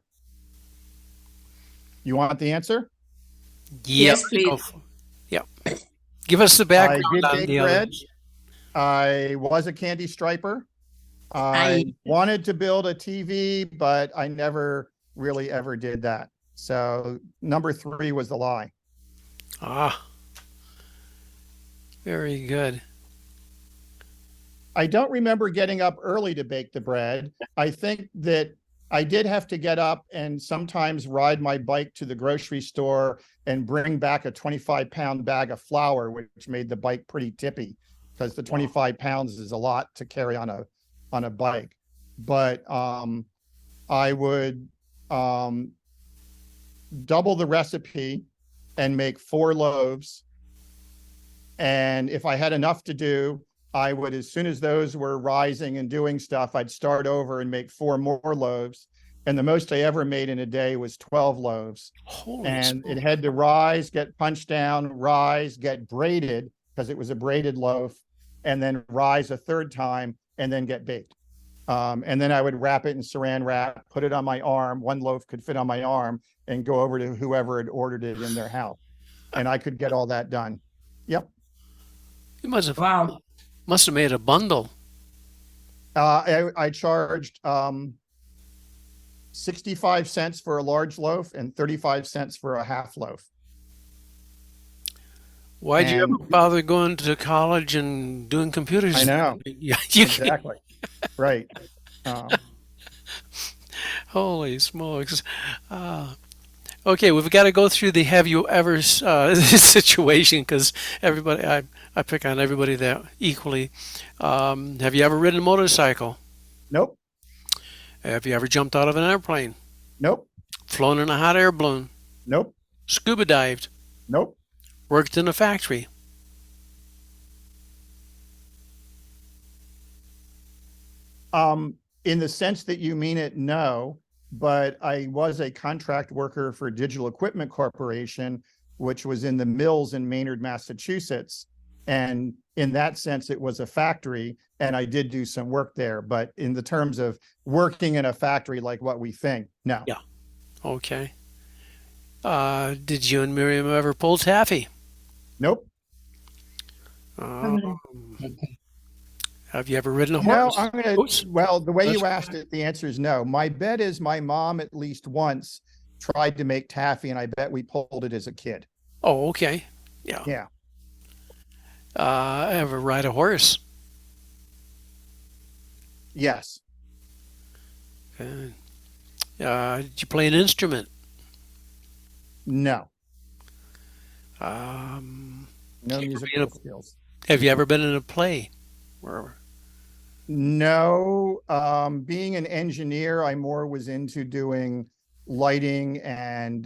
You want the answer? Yes, please. Yep. Give us the background. I did on bake the bread. other. I was a candy striper. I wanted to build a TV, but I never really ever did that. So number 3 was the lie. Ah, very good. I don't remember getting up early to bake the bread. I think that I did have to get up and sometimes ride my bike to the grocery store and bring back a 25-pound bag of flour, which made the bike pretty tippy because the 25 pounds is a lot to carry on a bike. But I would double the recipe and make 4 loaves. And if I had enough to do, I would, as soon as those were rising and doing stuff, I'd start over and make 4 more loaves. And the most I ever made in a day was 12 loaves. Holy And smoke. it had to rise, get punched down, rise, get braided, because it was a braided loaf, and then rise a third time, and then get baked. And then I would wrap it in saran wrap, put it on my arm. 1 loaf could fit on my arm, and go over to whoever had ordered it in their house. And I could get all that done. Yep. You must have Wow. made a bundle. I charged 65 cents for a large loaf and 35 cents for a half loaf. Why'd you ever And- bother going to college and doing computers? I know. Yeah, you can't. Exactly. Right. Holy smokes. Okay, we've got to go through the have you ever situation because I pick on everybody that equally. Have you ever ridden a motorcycle? Nope, Have you ever jumped out of an airplane? nope, Flown in a hot air balloon? nope, Scuba dived? nope. Worked in a factory? In the sense that you mean it, no, but I was a contract worker for Digital Equipment Corporation, which was in the mills in Maynard, Massachusetts. And in that sense, it was a factory, and I did do some work there. But in the terms of working in a factory like what we think, no. Yeah. Okay. Did you and Miriam ever pull taffy? Nope. Uh, have you ever ridden a No, horse? I'm gonna, Oops. well, the way That's you asked it, the answer is no. My bet is my mom at least once tried to make taffy, and I bet we pulled it as a kid. Oh, okay. Yeah. Yeah. Ever ride a horse? Yes. Uh, did you play an instrument? No. Um, No Ever musical been a- skills. have you ever been in a play? Where, No, being an engineer, I more was into doing lighting and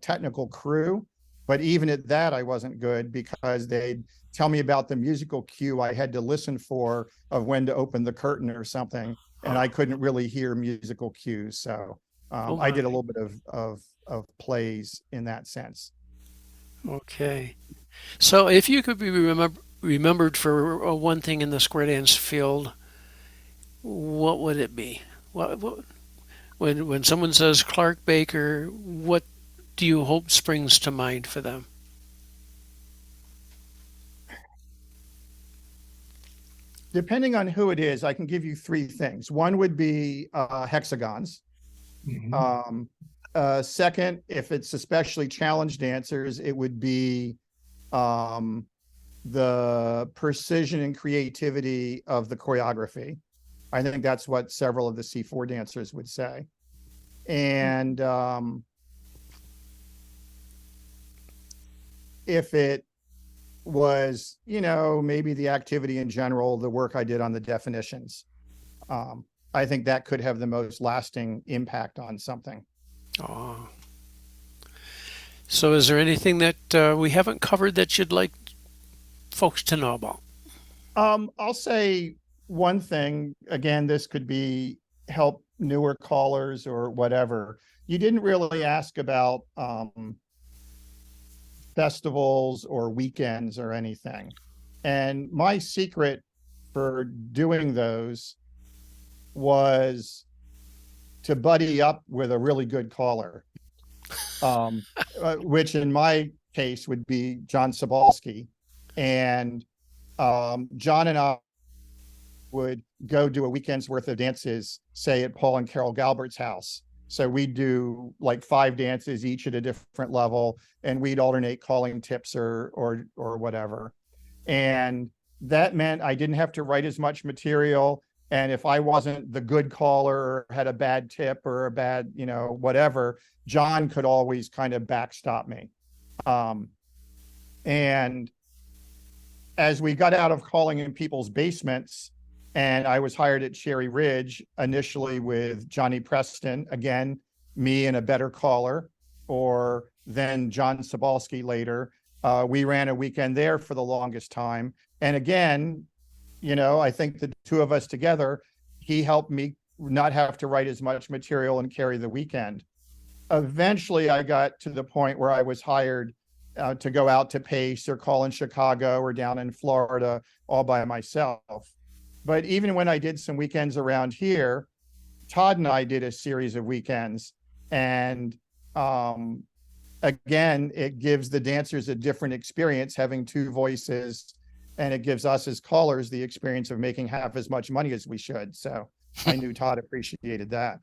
technical crew. But even at that, I wasn't good because they'd tell me about the musical cue I had to listen for of when to open the curtain or something, and I couldn't really hear musical cues. So Oh I did a my. little bit of plays in that sense. Okay. So if you could be remembered for one thing in the square dance field, what would it be? What when someone says Clark Baker, what do you hope springs to mind for them? Depending on who it is, I can give you three things. One would be hexagons. Um, second, if it's especially challenge dancers, it would be the precision and creativity of the choreography. I think that's what several of the C4 dancers would say. And if it was, maybe the activity in general, the work I did on the definitions, I think that could have the most lasting impact on something. Oh. So is there anything that we haven't covered that you'd like folks to know about? I'll say one thing, again, this could be help newer callers or whatever. You didn't really ask about festivals or weekends or anything. And my secret for doing those was to buddy up with a really good caller, which in my case would be John Sobalski. And John and I would go do a weekend's worth of dances, say at Paul and Carol Galbert's house. So we'd do like 5 dances, each at a different level, and we'd alternate calling tips or whatever. And that meant I didn't have to write as much material. And if I wasn't the good caller or had a bad tip or a bad, whatever, John could always kind of backstop me. And as we got out of calling in people's basements, and I was hired at Cherry Ridge initially with Johnny Preston, again, me and a better caller, or then John Sobalski later. We ran a weekend there for the longest time. And again, I think the two of us together, he helped me not have to write as much material and carry the weekend. Eventually, I got to the point where I was hired to go out to Pace or call in Chicago or down in Florida all by myself. But even when I did some weekends around here, Todd and I did a series of weekends. And again, it gives the dancers a different experience having 2 voices. And it gives us as callers the experience of making half as much money as we should. So I knew Todd appreciated that.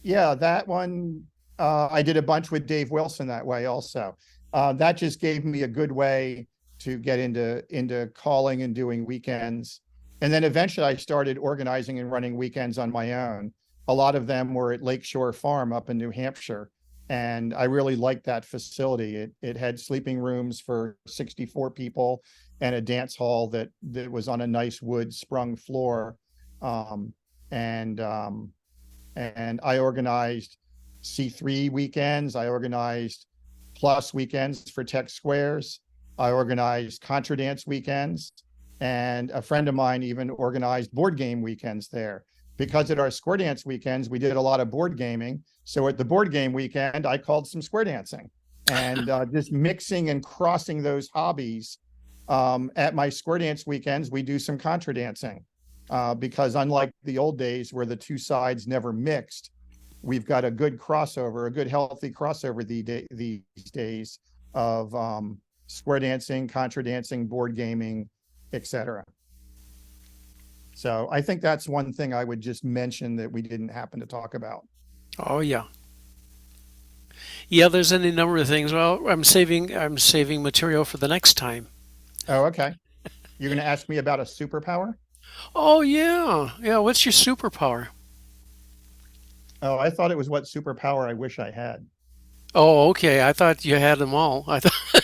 Yeah, that one, I did a bunch with Dave Wilson that way also. That just gave me a good way to get into calling and doing weekends. And then eventually I started organizing and running weekends on my own. a lot of them were at Lakeshore Farm up in New Hampshire. And I really liked that facility. It had sleeping rooms for 64 people and a dance hall that was on a nice wood sprung floor. Um, and I organized C3 weekends. I organized Plus weekends for Tech Squares. I organized Contra Dance weekends. And a friend of mine even organized board game weekends there. Because at our square dance weekends, we did a lot of board gaming. So at the board game weekend, I called some square dancing and just mixing and crossing those hobbies. At my square dance weekends, we do some contra dancing because unlike the old days where the two sides never mixed, we've got a good crossover, a good healthy crossover these days of square dancing, contra dancing, board gaming, etc. So I think that's one thing I would just mention that we didn't happen to talk about. Oh yeah. Yeah, there's any number of things. Well, I'm saving material for the next time. Oh, okay. You're going to ask me about a superpower? Oh yeah. Yeah, what's your superpower? Oh, I thought it was what superpower I wish I had. Oh, okay. I thought you had them all. I thought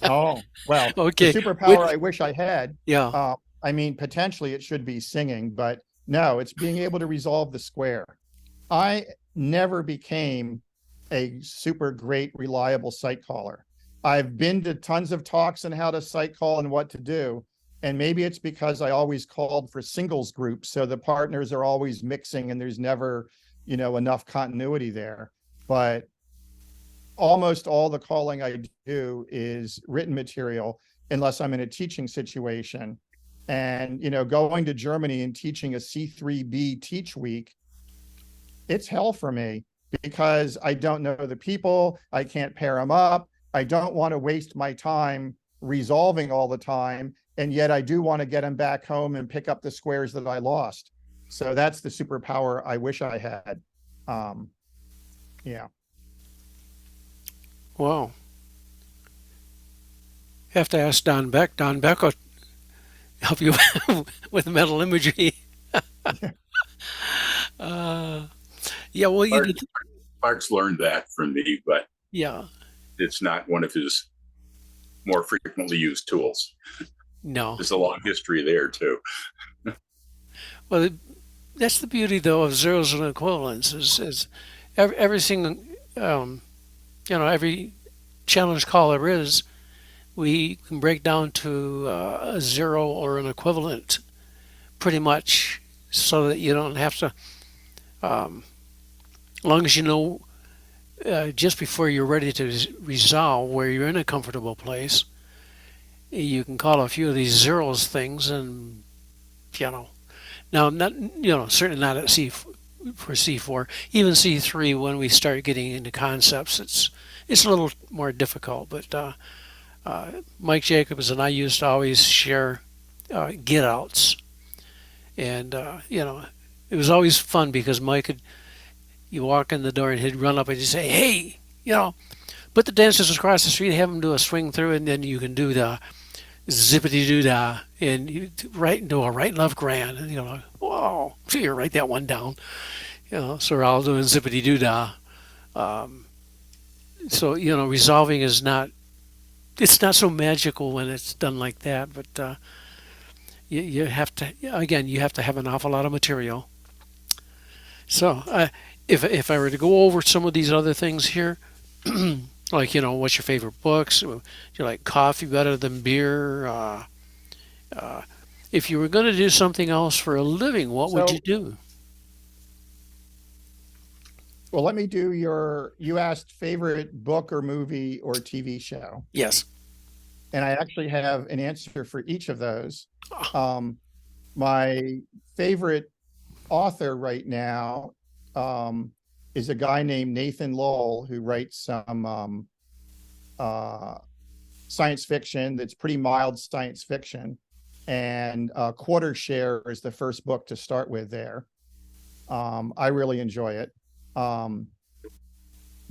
Oh, well, okay. the superpower I wish I had, Yeah. I mean, potentially it should be singing, but no, it's being able to resolve the square. I never became a super great, reliable site caller. I've been to tons of talks on how to site call and what to do. And maybe it's because I always called for singles groups. So the partners are always mixing and there's never, enough continuity there. But almost all the calling I do is written material unless I'm in a teaching situation. And, going to Germany and teaching a C3B teach week, it's hell for me because I don't know the people. I can't pair them up. I don't want to waste my time resolving all the time. And yet I do want to get them back home and pick up the squares that I lost. So that's the superpower I wish I had. Yeah. Wow. Have to ask Don Beck. Don Beck will help you with mental imagery. Yeah, well, Clark's learned that from me, but yeah, it's not one of his more frequently used tools. no. There's a long history there too. Well, that's the beauty, though, of zeros and equivalents is everything, every challenge call there is, we can break down to a zero or an equivalent pretty much so that you don't have to, as long as you know just before you're ready to resolve where you're in a comfortable place, you can call a few of these zeros things and, now not, certainly not at for C4, even C3 when we start getting into concepts, it's a little more difficult, but Mike Jacobs and I used to always share get outs. And, it was always fun because Mike you walk in the door and he'd run up and he'd say, hey, put the dancers across the street, have them do a swing through, and then you can do the zippity doo dah and you do a right and left grand. And, whoa, you write that one down. So we're all doing zippity doo dah. So, resolving is it's not so magical when it's done like that, but you have to, again, you have to have an awful lot of material. So if I were to go over some of these other things here, like, what's your favorite books? Do you like coffee better than beer? If you were going to do something else for a living, what would you do? Well, let me do you asked favorite book or movie or TV show. Yes. And I actually have an answer for each of those. My favorite author right now is a guy named Nathan Lowell who writes some science fiction that's pretty mild science fiction. And Quarter Share is the first book to start with there. I really enjoy it.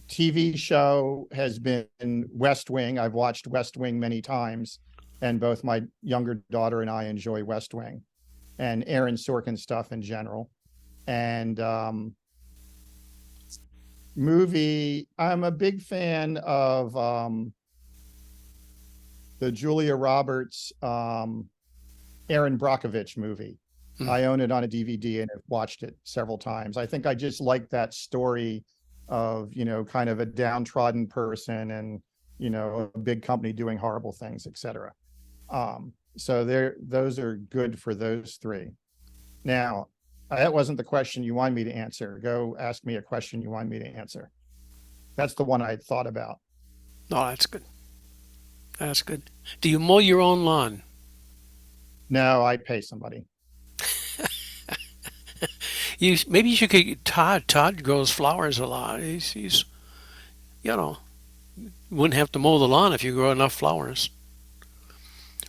TV show has been West Wing. I've watched West Wing many times, and both my younger daughter and I enjoy West Wing and Aaron Sorkin stuff in general. And movie, I'm a big fan of the Julia Roberts Aaron Brockovich movie. Hmm. I own it on a DVD and have watched it several times. I think I just like that story of, kind of a downtrodden person and, a big company doing horrible things, etc. So those are good for those three. Now, that wasn't the question you wanted me to answer. Go ask me a question you want me to answer. That's the one I thought about. Oh, that's good. That's good. Do you mow your own lawn? No, I pay somebody. Maybe you should get Todd. Todd grows flowers a lot. He's wouldn't have to mow the lawn if you grow enough flowers.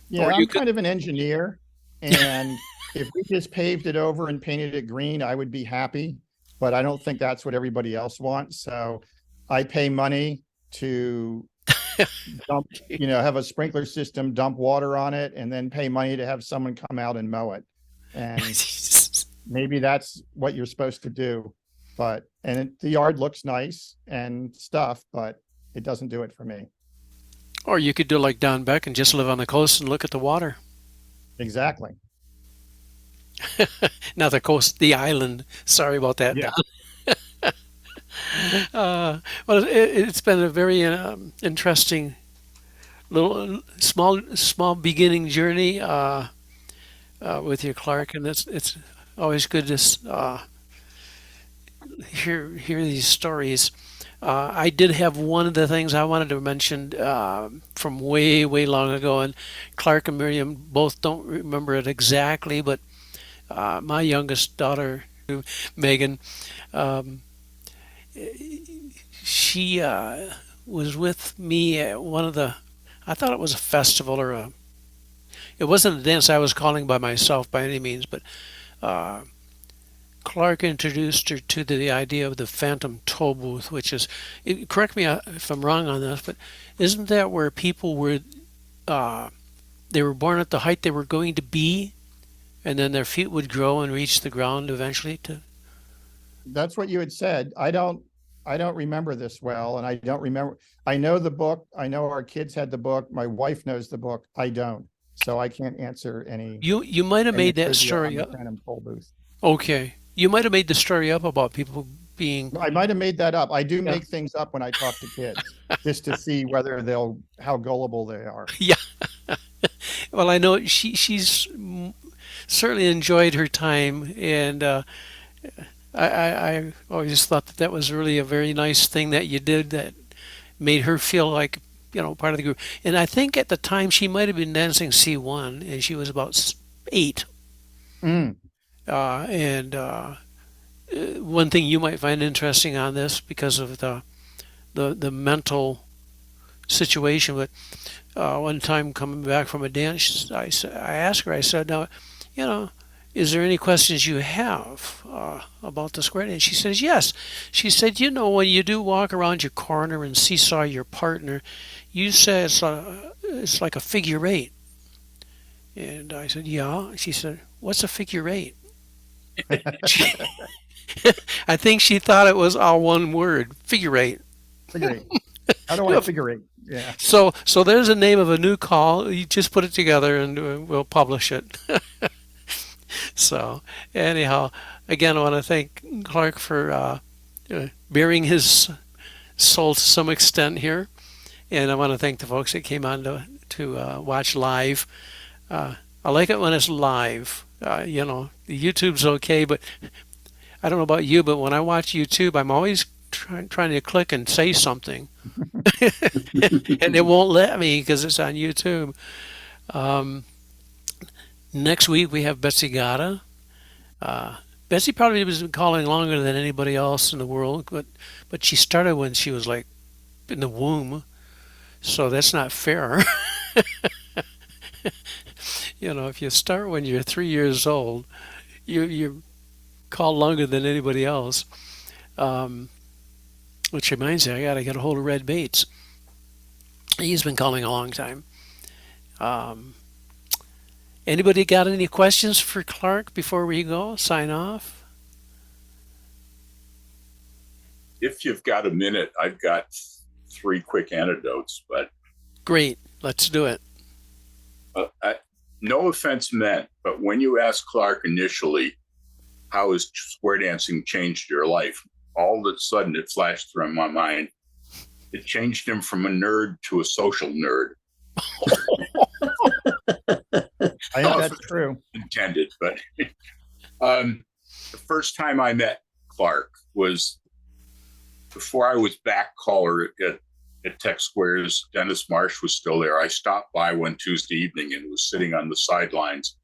Yeah, Or you I'm could. kind of an engineer, and if we just paved it over and painted it green, I would be happy. But I don't think that's what everybody else wants. So I pay money to dump, have a sprinkler system, dump water on it, and then pay money to have someone come out and mow it. And maybe that's what you're supposed to do. The yard looks nice and stuff, but it doesn't do it for me. Or you could do like Don Beck and just live on the coast and look at the water. Exactly. Not the coast, the island. Sorry about that, Yeah. Don. Well, it's been a very interesting little small beginning journey with you, Clark, and it's always good to hear these stories. I did have one of the things I wanted to mention from way long ago, and Clark and Miriam both don't remember it exactly, but my youngest daughter, Megan, um, she was with me at one of the, I thought it was a festival or it wasn't a dance I was calling by myself by any means, but uh, Clark introduced her to the idea of the phantom toll booth, which is, correct me if I'm wrong on this, but isn't that where people were, uh, they were born at the height they were going to be, and then their feet would grow and reach the ground eventually to. That's what you had said. I don't remember this well, and I don't remember. I know the book. I know our kids had the book. My wife knows the book. I don't, so I can't answer any You might have any made that trivia on story the up. Phantom Toll Booth. Okay. You might have made the story up about people being. I might have made that up. I do Yeah. make things up when I talk to kids, just to see whether how gullible they are. Yeah. Well, I know she's certainly enjoyed her time, and I always thought that was really a very nice thing that you did that made her feel like part of the group. And I think at the time she might have been dancing C1, and she was about 8. Mm. And one thing you might find interesting on this because of the mental situation, but one time coming back from a dance, I asked her, I said, now, is there any questions you have about the square dance? She says, yes. She said, when you do walk around your corner and seesaw your partner, you say it's like a figure 8. And I said, yeah. She said, what's a figure 8? I think she thought it was all one word, figure 8. Figure 8. How do I figure 8? Yeah. So there's a name of a new call. You just put it together and we'll publish it. So anyhow, again, I want to thank Clark for bearing his soul to some extent here, and I want to thank the folks that came on to watch live. I like it when it's live. The YouTube's okay, but I don't know about you, but when I watch YouTube, I'm always trying to click and say something, and it won't let me because it's on YouTube. Next week we have Betsy Gata. Betsy probably has been calling longer than anybody else in the world, but she started when she was like in the womb, so that's not fair. If you start when you're 3 years old, you call longer than anybody else. Which reminds me, I got to get a hold of Red Bates. He's been calling a long time. Anybody got any questions for Clark before we go? Sign off? If you've got a minute, I've got 3 quick anecdotes, but Great. Let's do it. no offense meant, but when you asked Clark initially, how has square dancing changed your life? All of a sudden it flashed through my mind. It changed him from a nerd to a social nerd. I think that's true. Intended, but the first time I met Clark was before I was back caller at Tech Squares. Dennis Marsh was still there. I stopped by one Tuesday evening and was sitting on the sidelines,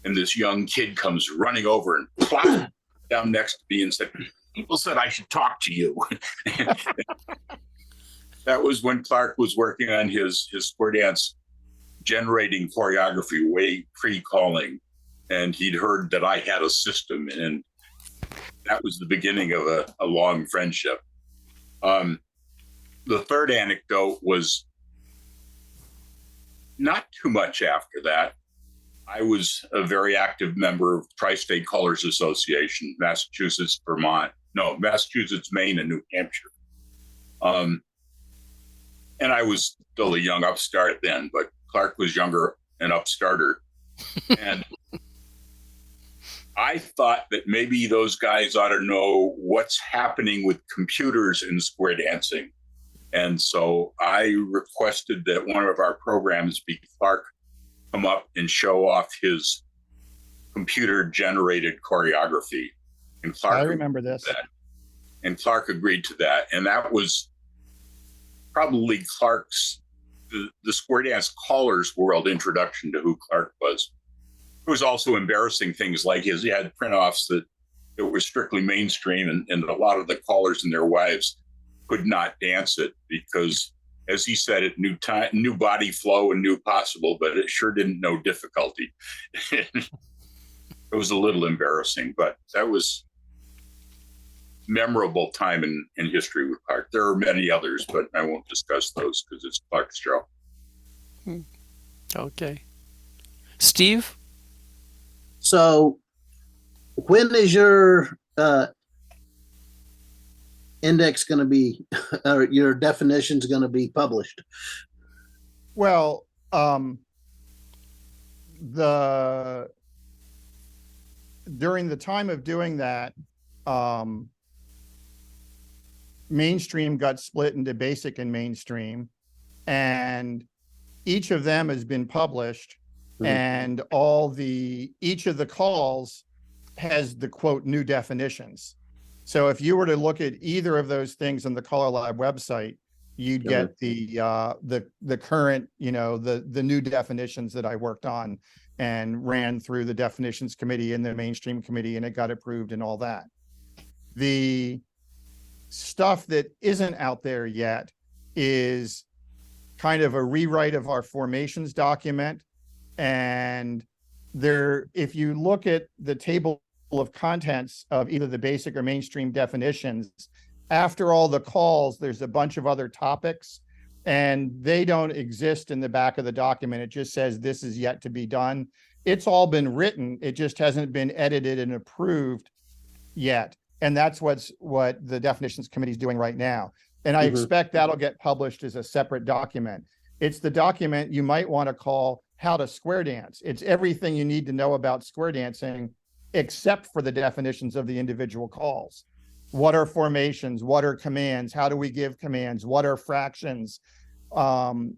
and this young kid comes running over and plop down next to me and said, "People said I should talk to you." That was when Clark was working on his square dance generating choreography way pre-calling, and he'd heard that I had a system, and that was the beginning of a long friendship. The third anecdote was not too much after that. I was a very active member of Tri-State Colors Association, Massachusetts, Maine, and New Hampshire. And I was still a young upstart then, but Clark was younger and upstarter. And I thought that maybe those guys ought to know what's happening with computers in square dancing. And so I requested that one of our programs be Clark come up and show off his computer generated choreography. And Clark, I remember this. And Clark agreed to that. And that was probably Clark's, the square dance callers world introduction to who Clark was. It was also embarrassing things like he had print-offs that were strictly mainstream, and a lot of the callers and their wives could not dance it because, as he said, it knew body flow and knew possible, but it sure didn't know difficulty. It was a little embarrassing, but that was memorable time in history with Clark. There are many others, but I won't discuss those because it's Clark's show. Okay. Steve? So when is your index going to be, or your definitions going to be published? Well, during the time of doing that, mainstream got split into basic and mainstream, and each of them has been published. And each of the calls has the quote new definitions. So if you were to look at either of those things on the Color Lab website, you'd get the current, the new definitions that I worked on and ran through the definitions committee and the mainstream committee, and it got approved and all that. The stuff that isn't out there yet is kind of a rewrite of our formations document. And if you look at the table of contents of either the basic or mainstream definitions, after all the calls, there's a bunch of other topics, and they don't exist in the back of the document. It just says this is yet to be done. It's all been written. It just hasn't been edited and approved yet. And that's what the definitions committee is doing right now. And I expect that'll get published as a separate document. It's the document you might want to call How to Square Dance. It's everything you need to know about square dancing, except for the definitions of the individual calls. What are formations? What are commands? How do we give commands? What are fractions? What's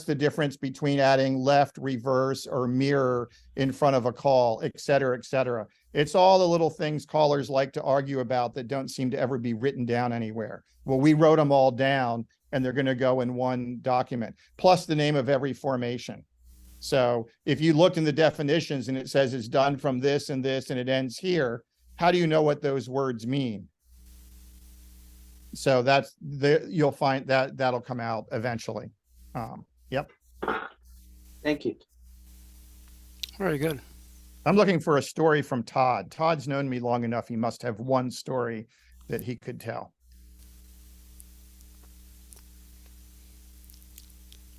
the difference between adding left, reverse, or mirror in front of a call, et cetera, et cetera. It's all the little things callers like to argue about that don't seem to ever be written down anywhere. Well, we wrote them all down, and they're going to go in one document, plus the name of every formation. So if you looked in the definitions and it says it's done from this and this and it ends here, how do you know what those words mean? So you'll find that'll come out eventually. Yep. Thank you. Very good. I'm looking for a story from Todd. Todd's known me long enough. He must have one story that he could tell.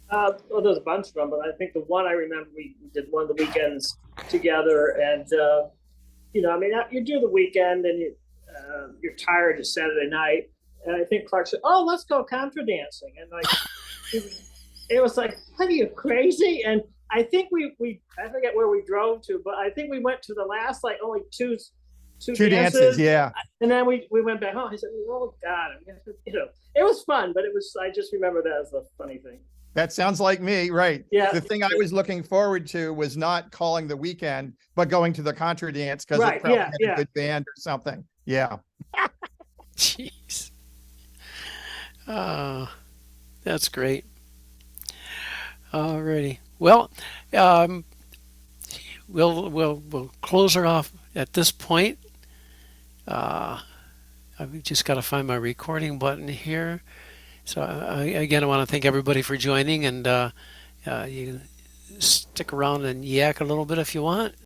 Well, there's a bunch of them, but I think the one I remember, we did one of the weekends together, and you do the weekend, and you're tired, it's Saturday night. And I think Clark said, "Oh, let's go contra dancing." And like, it was like, "What, are you crazy?" And I think I forget where we drove to, but I think we went to the last, like, only two dances. Yeah. And then we went back home. He said, "Oh God," it was fun, but I just remember that as a funny thing. That sounds like me, right? Yeah. The thing I was looking forward to was not calling the weekend, but going to the contra dance because Right, it probably yeah, had a good band or something. Yeah. Jeez. That's great. Alrighty. Well, we'll close her off at this point. I've just got to find my recording button here. So I want to thank everybody for joining, and you stick around and yak a little bit if you want.